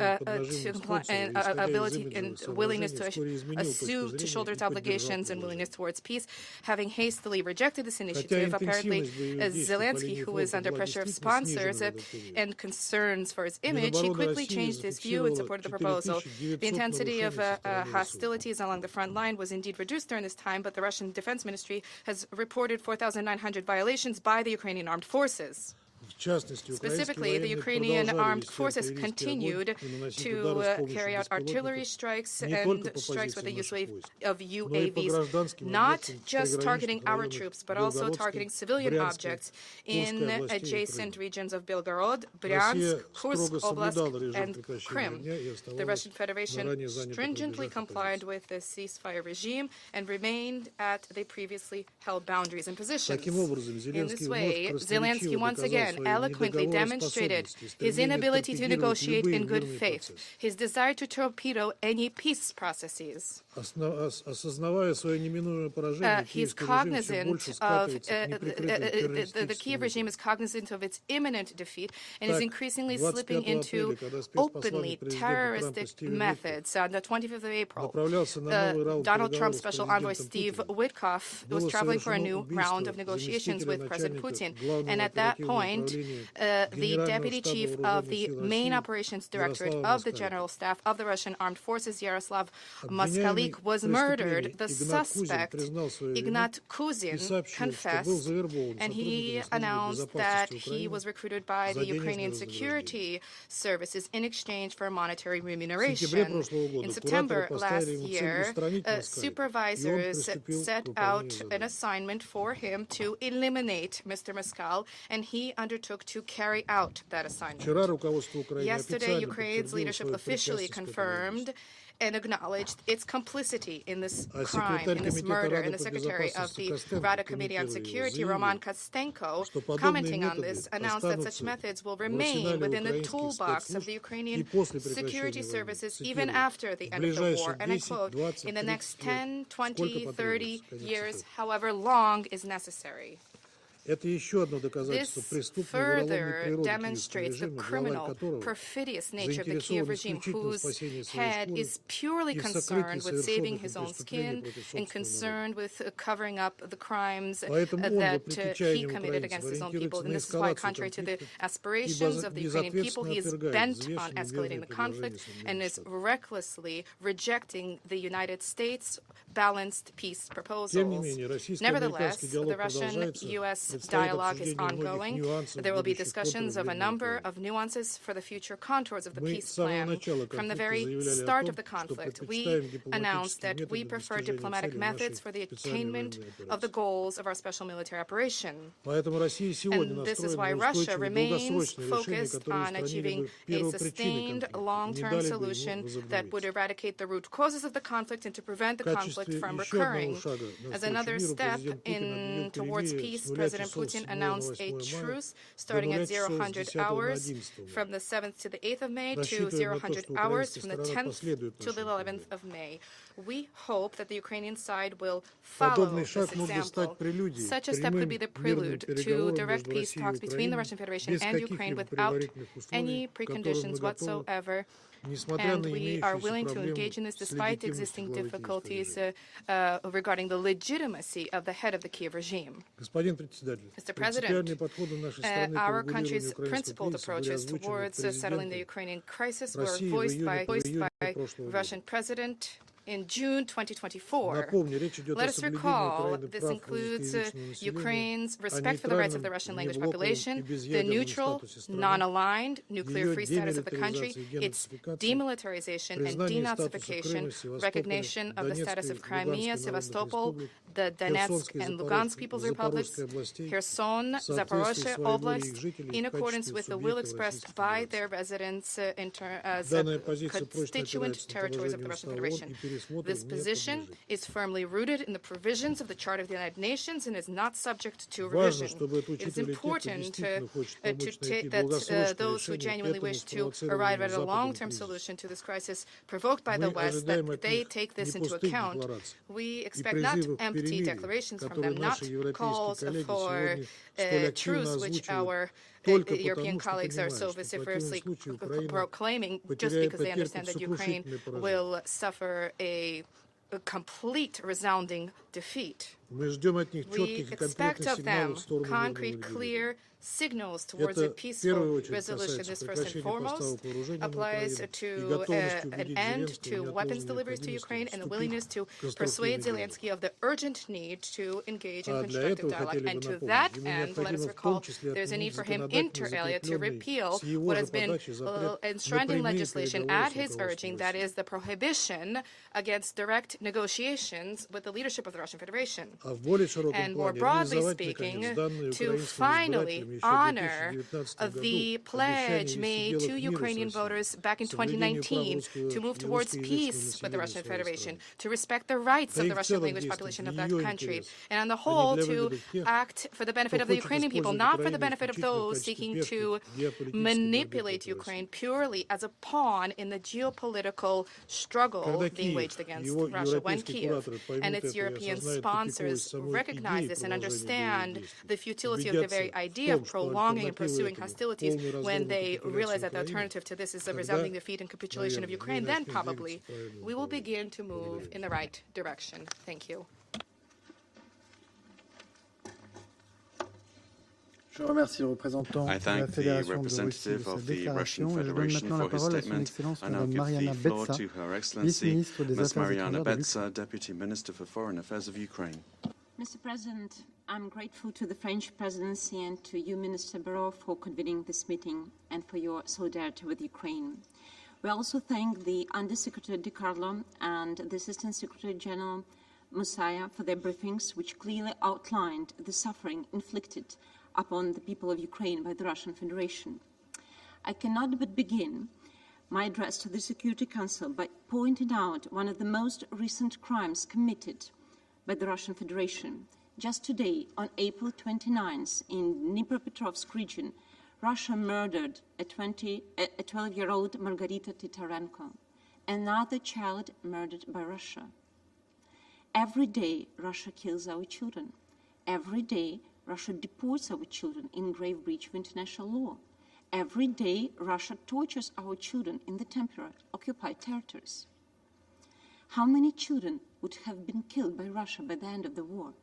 ability and willingness to shoulder its obligations and willingness towards peace. Having hastily rejected this initiative, apparently Zelensky, who is under pressure of sponsors and concerns for his image, he quickly changed his view and supported the proposal. The intensity of hostilities along the front line was indeed reduced during this time, but the Russian Defense Ministry has reported 4,900 violations by the Ukrainian armed forces. Specifically, the Ukrainian armed forces continued to carry out artillery strikes and strikes with the use of UAVs, not just targeting our troops, but also targeting civilian objects in adjacent regions of Belgorod, Bryansk, Kursk Oblast, and Crimea. The Russian Federation stringently complied with the ceasefire regime and remained at the previously held boundaries and positions. In this way, Zelensky once again eloquently demonstrated his inability to negotiate in good faith, his desire to torpedo any peace processes. He's cognizant of the Kiev regime is cognizant of its imminent defeat and is increasingly slipping into openly terroristic methods. On the 25th of April, Donald Trump's special envoy Steve Witkoff was traveling for a new round of negotiations with President Putin, and at that point, the deputy chief of the main operations directorate of the General Staff of the Russian Armed Forces, Yaroslav Moskalik, was murdered. The suspect, Ignat Kuzin, confessed, and he announced that he was recruited by the Ukrainian security services in exchange for monetary remuneration. In September last year, supervisors set out an assignment for him to eliminate Mr. Moskal, and he undertook to carry out that assignment. Yesterday, Ukraine's leadership officially confirmed and acknowledged its complicity in this crime, in this murder. And the Secretary of the Rada Committee on Security, Roman Kostenko, commenting on this, announced that such methods will remain within the toolbox of the Ukrainian security services even after the end of the war. And I quote, in the next 10, 20, 30 years, however long is necessary. This further demonstrates the criminal, perfidious nature of the Kiev regime, whose head is purely concerned with saving his own skin and concerned with covering up the crimes that he committed against his own people. And this is why, contrary to the aspirations of the Ukrainian people, he is bent on escalating the conflict and is recklessly rejecting the United States' balanced peace proposals. Nevertheless, the Russian-U.S. dialogue is ongoing. There will be discussions of a number of nuances for the future contours of the peace plan. From the very start of the conflict, we announced that we prefer diplomatic methods for the attainment of the goals of our special military operation. And this is why Russia remains focused on achieving a sustained, long-term solution that would eradicate the root causes of the conflict and to prevent the conflict from recurring. As another step towards peace, President Putin announced a truce starting at 0000 hours from the 7th to the 8th of May to 0000 hours from the 10th to the 11th of May. We hope that the Ukrainian side will follow this example. Such a step could be the prelude to direct peace talks between the Russian Federation and Ukraine without any preconditions whatsoever. And we are willing to engage in this despite existing difficulties regarding the legitimacy of the head of the Kiev regime. Mr. President, our country's principled approaches towards settling the Ukrainian crisis were voiced by Russian President in June 2024. Let us recall, this includes Ukraine's respect for the rights of the Russian language population, the neutral, non-aligned, nuclear-free status of the country, its demilitarization and denazification, recognition of the status of Crimea, Sevastopol, the Donetsk and Lugansk People's Republics, Kherson, Zaporozhye Oblast, in accordance with the will expressed by their residents as constituent territories of the Russian Federation. This position is firmly rooted in the provisions of the Charter of the United Nations and is not subject to revision. It is important that those who genuinely wish to arrive at a long-term solution to this crisis provoked by the West, that they take this into account. We expect not empty declarations from them, not calls for truce, which our European colleagues are so vociferously proclaiming just because they understand that Ukraine will suffer a complete, resounding defeat. We expect of them concrete, clear signals towards a peaceful resolution. This, first and foremost, applies to an end to weapons deliveries to Ukraine and the willingness to persuade Zelensky of the urgent need to engage in constructive dialogue. And to that end, let us recall, there's a need for him, inter alia, to repeal what has been enshrined in legislation at his urging, that is the prohibition against direct negotiations with the leadership of the Russian Federation. And more broadly speaking, to finally honor the pledge made to Ukrainian voters back in 2019 to move towards peace with the Russian Federation, to respect the rights of the Russian language population of that country, and on the whole to act for the benefit of the Ukrainian people, not for the benefit of those seeking to manipulate Ukraine purely as a pawn in the geopolitical struggle being waged against Russia. When Kiev and its European sponsors recognize this and understand the futility of the very idea of prolonging and pursuing hostilities, when they realize that the alternative to this is a resounding defeat and capitulation of Ukraine, then probably we will begin to move in the right direction. Thank you. I thank the representative of the Russian Federation for his statement. I now give the floor to Her Excellency Ms. Mariana Betsa, Deputy Minister for Foreign Affairs of Ukraine. Mr. President, I'm grateful to the French presidency and to you, Minister Barrot, for convening this meeting and for your solidarity with Ukraine. We also thank the Undersecretary DiCarlo and the Assistant Secretary General Msuya for their briefings, which clearly outlined the suffering inflicted upon the people of Ukraine by the Russian Federation. I cannot but begin my address to the Security Council by pointing out one of the most recent crimes committed by the Russian Federation. Just today, on April 29th, in Dnipropetrovsk region, Russia murdered a 12-year-old Margarita Titarenko, another child murdered by Russia. Every day, Russia kills our children. Every day, Russia deports our children in grave breach of international law. Every day, Russia tortures our children in the temporary occupied territories. How many children would have been killed by Russia by the end of the war?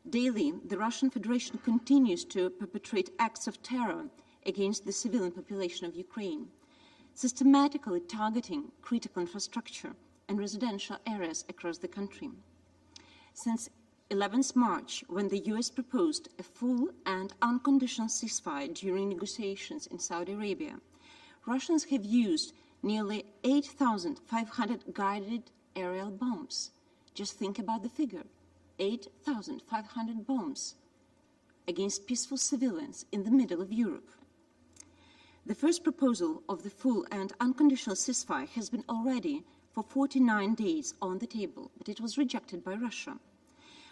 Daily, the Russian Federation continues to perpetrate acts of terror against the civilian population of Ukraine, systematically targeting critical infrastructure and residential areas across the country. Since 11th March, when the US proposed a full and unconditional ceasefire during negotiations in Saudi Arabia, Russians have used nearly 8,500 guided aerial bombs. Just think about the figure, 8,500 bombs against peaceful civilians in the middle of Europe. The first proposal of the full and unconditional ceasefire has been already for 49 days on the table, but it was rejected by Russia.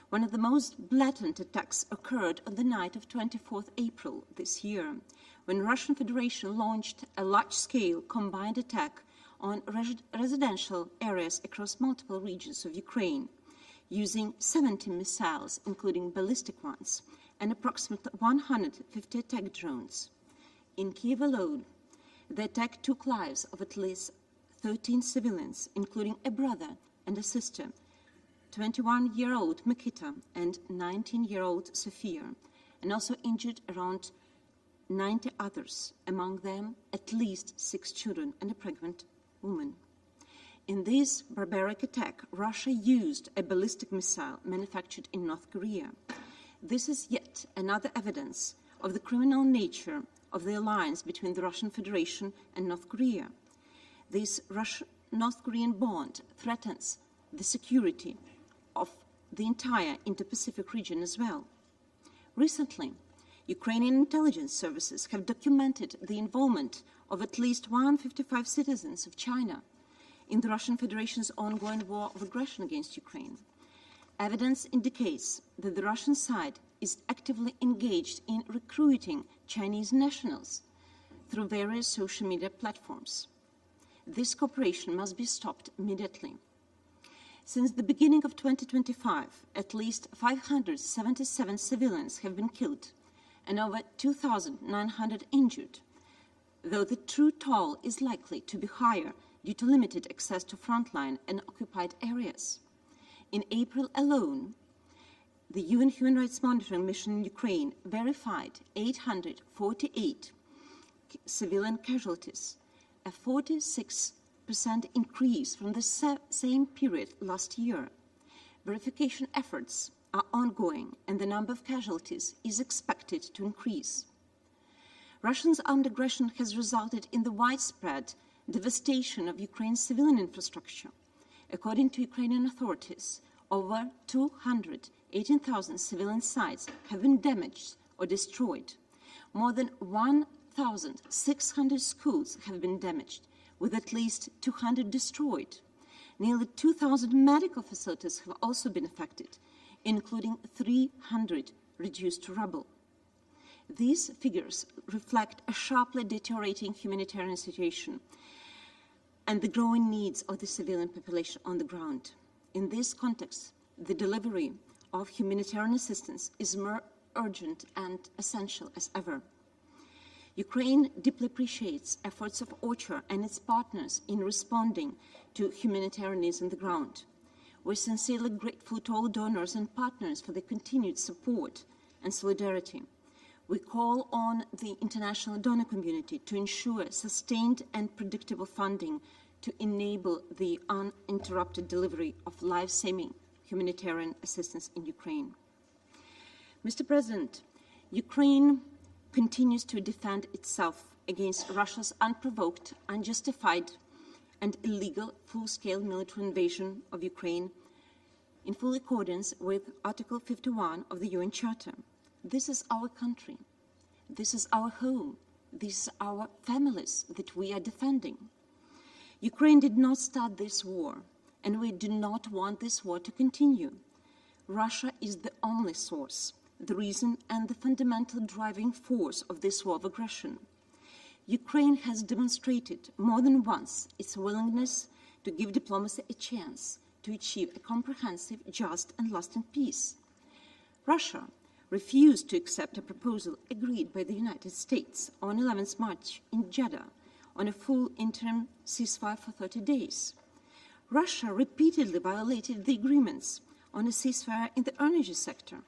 One of the most blatant attacks occurred on the night of 24th April this year, when Russian Federation launched a large-scale combined attack on residential areas across multiple regions of Ukraine, using 70 missiles, including ballistic ones, and approximately 150 attack drones. In Kiev alone, the attack took lives of at least 13 civilians, including a brother and a sister, 21-year-old Mikita and 19-year-old Sofia, and also injured around 90 others, among them at least 6 children and a pregnant woman. In this barbaric attack, Russia used a ballistic missile manufactured in North Korea. This is yet another evidence of the criminal nature of the alliance between the Russian Federation and North Korea. This Russian-North Korean bond threatens the security of the entire Indo-Pacific region as well. Recently, Ukrainian intelligence services have documented the involvement of at least 155 citizens of China in the Russian Federation's ongoing war of aggression against Ukraine. Evidence indicates that the Russian side is actively engaged in recruiting Chinese nationals through various social media platforms. This cooperation must be stopped immediately. Since the beginning of 2025, at least 577 civilians have been killed and over 2,900 injured, though the true toll is likely to be higher due to limited access to frontline and occupied areas. In April alone, the UN Human Rights Monitoring Mission in Ukraine verified 848 civilian casualties, a 46% increase from the same period last year. Verification efforts are ongoing, and the number of casualties is expected to increase. Russia's armed aggression has resulted in the widespread devastation of Ukraine's civilian infrastructure. According to Ukrainian authorities, over 218,000 civilian sites have been damaged or destroyed. More than 1,600 schools have been damaged, with at least 200 destroyed. Nearly 2,000 medical facilities have also been affected, including 300 reduced to rubble. These figures reflect a sharply deteriorating humanitarian situation and the growing needs of the civilian population on the ground. In this context, the delivery of humanitarian assistance is more urgent and essential as ever. Ukraine deeply appreciates efforts of OCHA and its partners in responding to humanitarian needs on the ground. We're sincerely grateful to all donors and partners for their continued support and solidarity. We call on the international donor community to ensure sustained and predictable funding to enable the uninterrupted delivery of life-saving humanitarian assistance in Ukraine. Mr. President, Ukraine continues to defend itself against Russia's unprovoked, unjustified, and illegal full-scale military invasion of Ukraine in full accordance with Article 51 of the UN Charter. This is our country. This is our home. These are our families that we are defending. Ukraine did not start this war, and we do not want this war to continue. Russia is the only source, the reason, and the fundamental driving force of this war of aggression. Ukraine has demonstrated more than once its willingness to give diplomacy a chance to achieve a comprehensive, just, and lasting peace. Russia, refused to accept a proposal agreed by the United States on 11th March in Jeddah on a full interim ceasefire for 30 days. Russia repeatedly violated the agreements on a ceasefire in the energy sector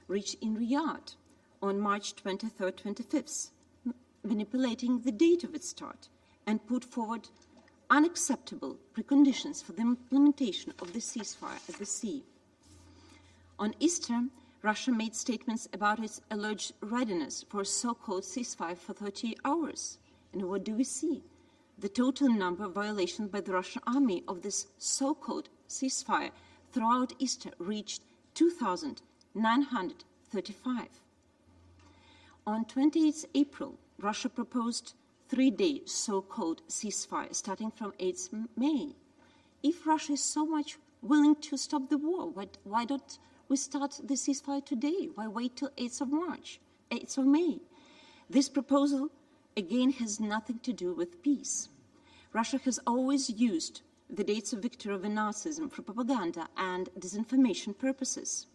reached in Riyadh on March 23rd, 25th, manipulating the date of its start, and put forward unacceptable preconditions for the implementation of the ceasefire at the sea. On Easter, Russia made statements about its alleged readiness for a so-called ceasefire for 30 hours. And what do we see? The total number of violations by the Russian army of this so-called ceasefire throughout Easter reached 2,935. On 28th April, Russia proposed 3-day so-called ceasefire starting from 8th May. If Russia is so much willing to stop the war, why don't we start the ceasefire today? Why wait till 8th of May? This proposal, again, has nothing to do with peace. Russia has always used the dates of victory over Nazism for propaganda and disinformation purposes.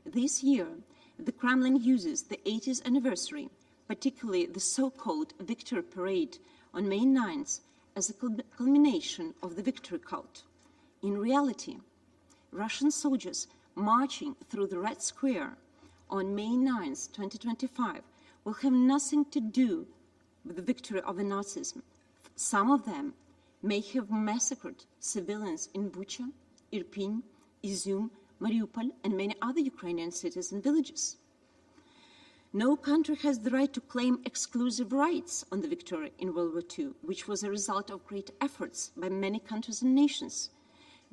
This year, the Kremlin uses the 80th anniversary, particularly the so-called Victory Parade on May 9th, as a culmination of the victory cult. In reality, Russian soldiers marching through the Red Square on May 9th, 2025, will have nothing to do with the victory over Nazism. Some of them may have massacred civilians in Bucha, Irpin, Izum, Mariupol, and many other Ukrainian cities and villages. No country has the right to claim exclusive rights on the victory in World War II, which was a result of great efforts by many countries and nations.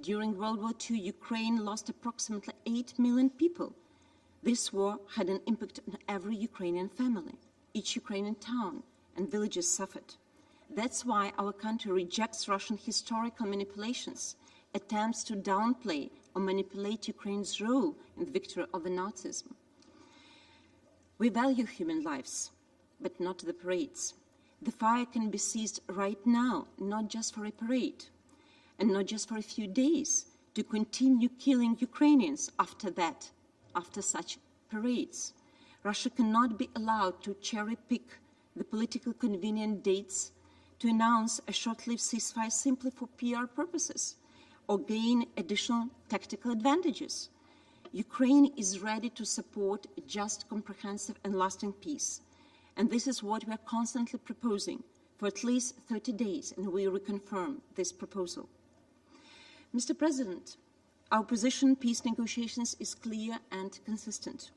During World War II, Ukraine lost approximately 8 million people. This war had an impact on every Ukrainian family. Each Ukrainian town and villages suffered. That's why our country rejects Russian historical manipulations, attempts to downplay or manipulate Ukraine's role in the victory over Nazism. We value human lives, but not the parades. The fire can be seized right now, not just for a parade, and not just for a few days, to continue killing Ukrainians after that, after such parades. Russia cannot be allowed to cherry-pick the politically convenient dates to announce a short-lived ceasefire simply for PR purposes or gain additional tactical advantages. Ukraine is ready to support a just, comprehensive, and lasting peace. And this is what we are constantly proposing for at least 30 days, and we reconfirm this proposal. Mr. President, our position in peace negotiations is clear and consistent.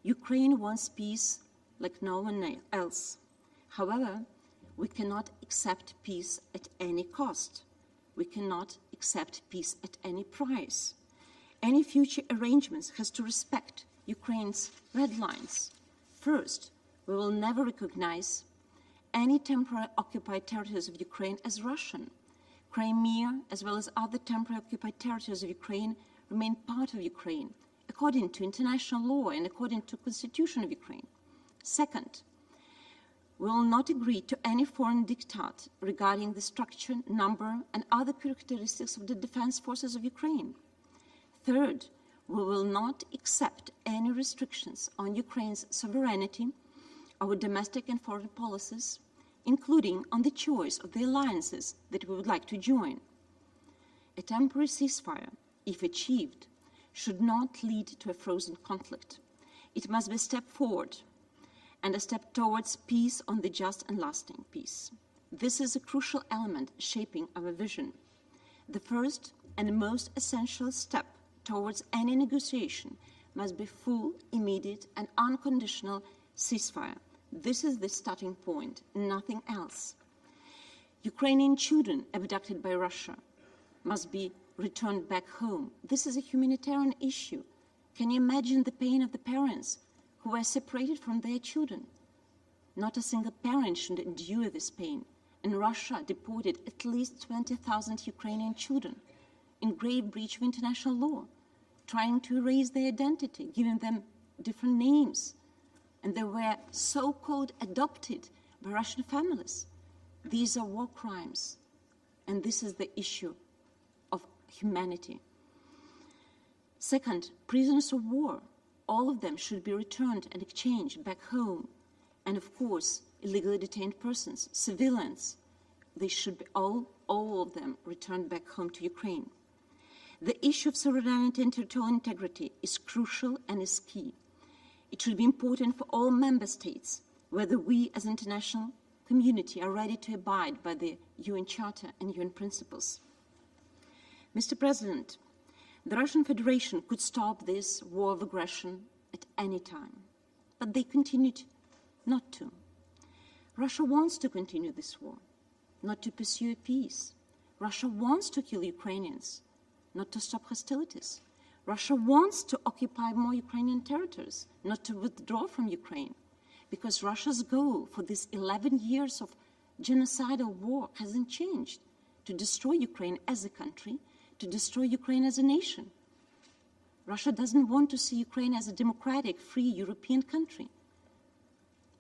Ukraine wants peace like no one else. However, we cannot accept peace at any cost. We cannot accept peace at any price. Any future arrangements has to respect Ukraine's red lines. First, we will never recognize any temporary occupied territories of Ukraine as Russian. Crimea, as well as other temporary occupied territories of Ukraine, remain part of Ukraine, according to international law and according to the Constitution of Ukraine. Second, we will not agree to any foreign diktat regarding the structure, number, and other characteristics of the defense forces of Ukraine. Third, we will not accept any restrictions on Ukraine's sovereignty, our domestic and foreign policies, including on the choice of the alliances that we would like to join. A temporary ceasefire, if achieved, should not lead to a frozen conflict. It must be a step forward and a step towards peace on the just and lasting peace. This is a crucial element shaping our vision. The first and most essential step towards any negotiation must be full, immediate, and unconditional ceasefire. This is the starting point, nothing else. Ukrainian children abducted by Russia must be returned back home. This is a humanitarian issue. Can you imagine the pain of the parents who were separated from their children? Not a single parent should endure this pain. And Russia deported at least 20,000 Ukrainian children in grave breach of international law, trying to erase their identity, giving them different names. And they were so-called adopted by Russian families. These are war crimes. And this is the issue of humanity. Second, prisoners of war all of them should be returned and exchanged back home. And of course, illegally detained persons, civilians, they should be all of them returned back home to Ukraine. The issue of sovereignty and territorial integrity is crucial and is key. It should be important for all member states, whether we as an international community are ready to abide by the UN Charter and UN principles. Mr. President, the Russian Federation could stop this war of aggression at any time, but they continued not to. Russia wants to continue this war, not to pursue peace. Russia wants to kill Ukrainians, not to stop hostilities. Russia wants to occupy more Ukrainian territories, not to withdraw from Ukraine, because Russia's goal for these 11 years of genocidal war hasn't changed: to destroy Ukraine as a country, to destroy Ukraine as a nation. Russia doesn't want to see Ukraine as a democratic, free European country.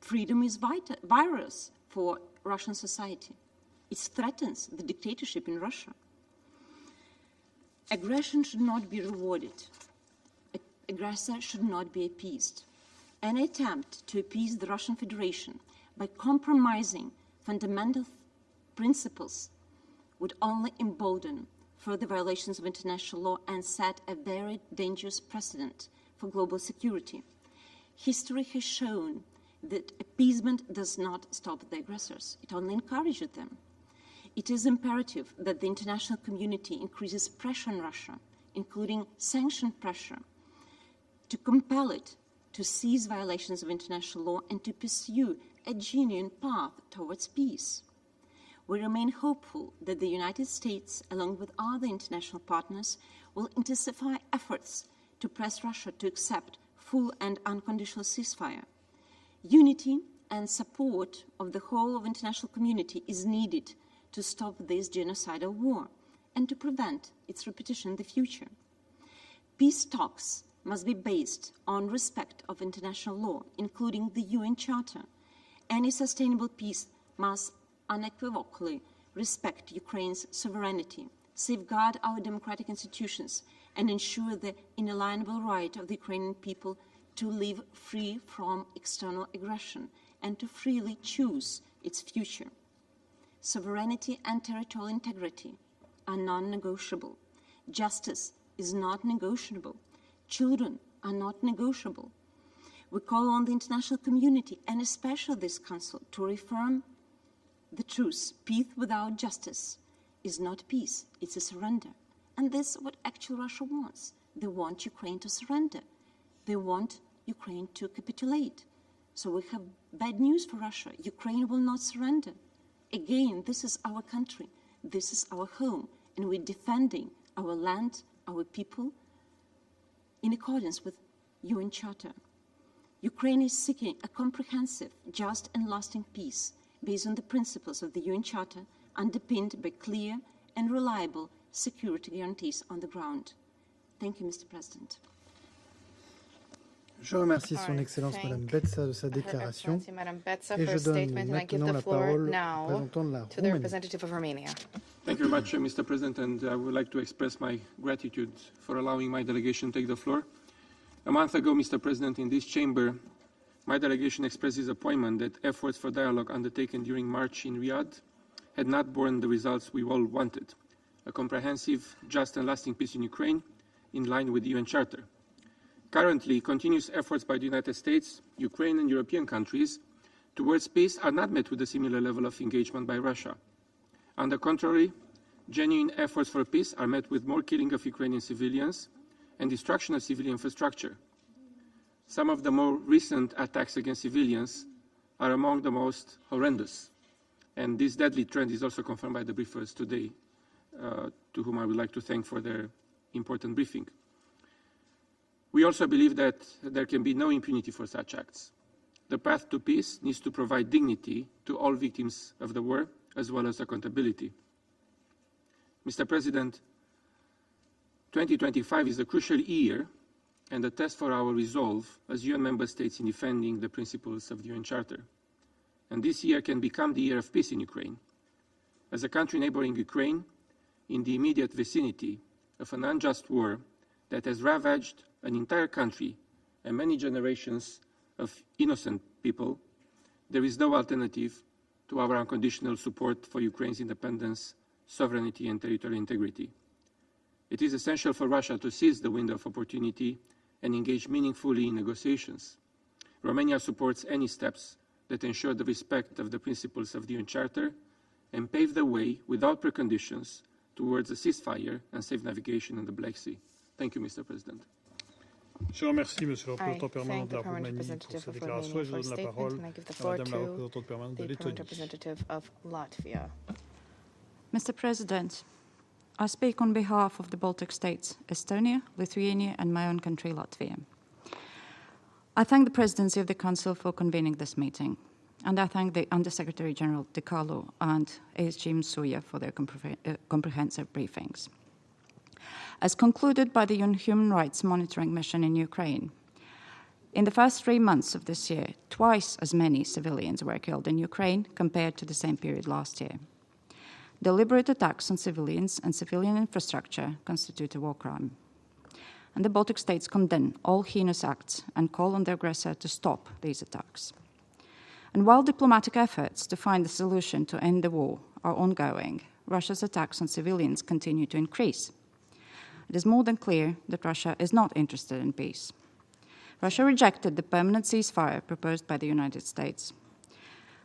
Freedom is virus for Russian society. It threatens the dictatorship in Russia. Aggression should not be rewarded. Aggressor should not be appeased. Any attempt to appease the Russian Federation by compromising fundamental principles would only embolden further violations of international law and set a very dangerous precedent for global security. History has shown that appeasement does not stop the aggressors. It only encourages them. It is imperative that the international community increases pressure on Russia, including sanction pressure, to compel it to cease violations of international law and to pursue a genuine path towards peace. We remain hopeful that the United States, along with other international partners, will intensify efforts to press Russia to accept full and unconditional ceasefire. Unity and support of the whole of the international community is needed to stop this genocidal war and to prevent its repetition in the future. Peace talks must be based on respect of international law, including the UN Charter. Any sustainable peace must unequivocally respect Ukraine's sovereignty, safeguard our democratic institutions, and ensure the inalienable right of the Ukrainian people to live free from external aggression and to freely choose its future. Sovereignty and territorial integrity are non-negotiable. Justice is not negotiable. Children are not negotiable. We call on the international community, and especially this Council, to reaffirm the truth. Peace without justice is not peace, it's a surrender. And this is what actually Russia wants. They want Ukraine to surrender. They want Ukraine to capitulate. So we have bad news for Russia. Ukraine will not surrender. Again, this is our country. This is our home. And we're defending our land, our people, in accordance with UN Charter. Ukraine is seeking a comprehensive, just and lasting peace based on the principles of the UN Charter, underpinned by clear and reliable security guarantees on the ground. Thank you, Mr. President. Je remercie Son Excellence Madame Betsa de sa déclaration et je donne maintenant la parole au représentant de la Roumanie. Thank you very much, Mr. President, and I would like to express my gratitude for allowing my delegation to take the floor. A month ago, Mr. President, in this chamber, my delegation expressed disappointment that efforts for dialogue undertaken during March in Riyadh had not borne the results we all wanted: a comprehensive, just and lasting peace in Ukraine in line with the UN Charter. Currently, continuous efforts by the United States, Ukraine and European countries towards peace are not met with a similar level of engagement by Russia. On the contrary, genuine efforts for peace are met with more killing of Ukrainian civilians and destruction of civilian infrastructure. Some of the more recent attacks against civilians are among the most horrendous. And this deadly trend is also confirmed by the briefers today, to whom I would like to thank for their important briefing. We also believe that there can be no impunity for such acts. The path to peace needs to provide dignity to all victims of the war, as well as accountability. Mr. President, 2025 is a crucial year and a test for our resolve as UN member states in defending the principles of the UN Charter. And this year can become the year of peace in Ukraine. As a country neighboring Ukraine, in the immediate vicinity of an unjust war that has ravaged an entire country and many generations of innocent people, there is no alternative to our unconditional support for Ukraine's independence, sovereignty, and territorial integrity. It is essential for Russia to seize the window of opportunity and engage meaningfully in negotiations. Romania supports any steps that ensure the respect of the principles of the UN Charter and pave the way, without preconditions, towards a ceasefire and safe navigation in the Black Sea. Thank you, Mr. President. Je remercie Monsieur le représentant permanent de la Roumanie pour sa déclaration et je donne la parole à Madame la représentante permanente de Lettonie. Mr. President, I speak on behalf of the Baltic states, Estonia, Lithuania, and my own country, Latvia. I thank the Presidency of the Council for convening this meeting, and I thank the Undersecretary General DiCarlo and ASG Msuya for their comprehensive briefings. As concluded by the UN Human Rights Monitoring Mission in Ukraine, in the first 3 months of this year, twice as many civilians were killed in Ukraine compared to the same period last year. Deliberate attacks on civilians and civilian infrastructure constitute a war crime. And the Baltic states condemn all heinous acts and call on the aggressor to stop these attacks. And while diplomatic efforts to find a solution to end the war are ongoing, Russia's attacks on civilians continue to increase. It is more than clear that Russia is not interested in peace. Russia rejected the permanent ceasefire proposed by the United States.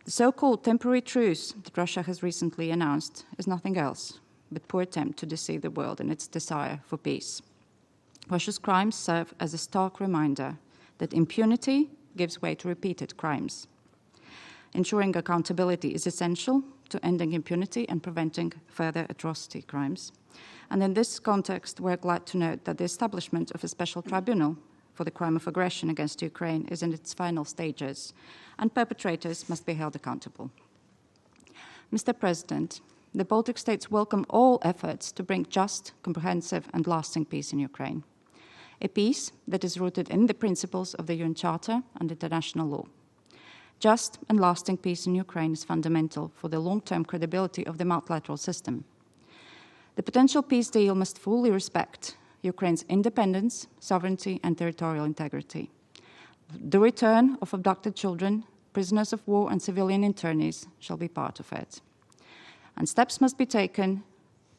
The so-called temporary truce that Russia has recently announced is nothing else but a poor attempt to deceive the world in its desire for peace. Russia's crimes serve as a stark reminder that impunity gives way to repeated crimes. Ensuring accountability is essential to ending impunity and preventing further atrocity crimes. And in this context, we're glad to note that the establishment of a special tribunal for the crime of aggression against Ukraine is in its final stages, and perpetrators must be held accountable. Mr. President, the Baltic states welcome all efforts to bring just, comprehensive, and lasting peace in Ukraine. A peace that is rooted in the principles of the UN Charter and international law. Just and lasting peace in Ukraine is fundamental for the long-term credibility of the multilateral system. The potential peace deal must fully respect Ukraine's independence, sovereignty, and territorial integrity. The return of abducted children, prisoners of war, and civilian internees shall be part of it. And steps must be taken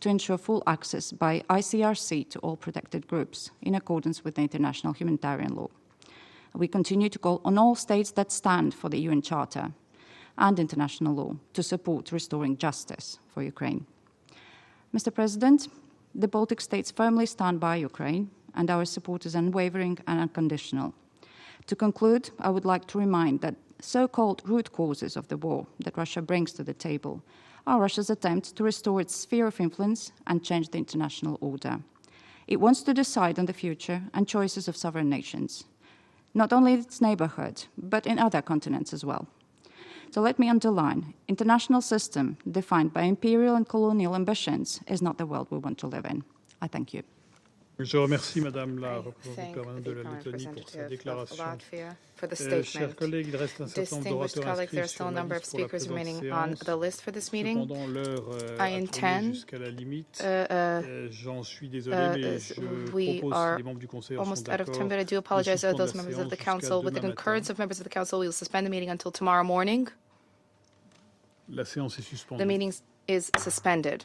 to ensure full access by ICRC to all protected groups in accordance with the international humanitarian law. We continue to call on all states that stand for the UN Charter and international law to support restoring justice for Ukraine. Mr. President, the Baltic states firmly stand by Ukraine, and our support is unwavering and unconditional. To conclude, I would like to remind that so-called root causes of the war that Russia brings to the table are Russia's attempt to restore its sphere of influence and change the international order. It wants to decide on the future and choices of sovereign nations, not only in its neighborhood, but in other continents as well. So let me underline, international system defined by imperial and colonial ambitions is not the world we want to live in. I thank you. Je remercie Madame la représentante permanente de la Lettonie pour sa déclaration. Chers collègues, il reste un certain nombre d'orateurs inscrits sur la liste pour la présente séance. Cependant, l'heure a tourné jusqu'à la limite. J'en suis désolé, mais je propose, si les membres du Conseil sont d'accord, de suspendre la séance with the concurrence of members of the Council, we will suspend the meeting until tomorrow morning. La séance est suspendue. The meeting is suspended.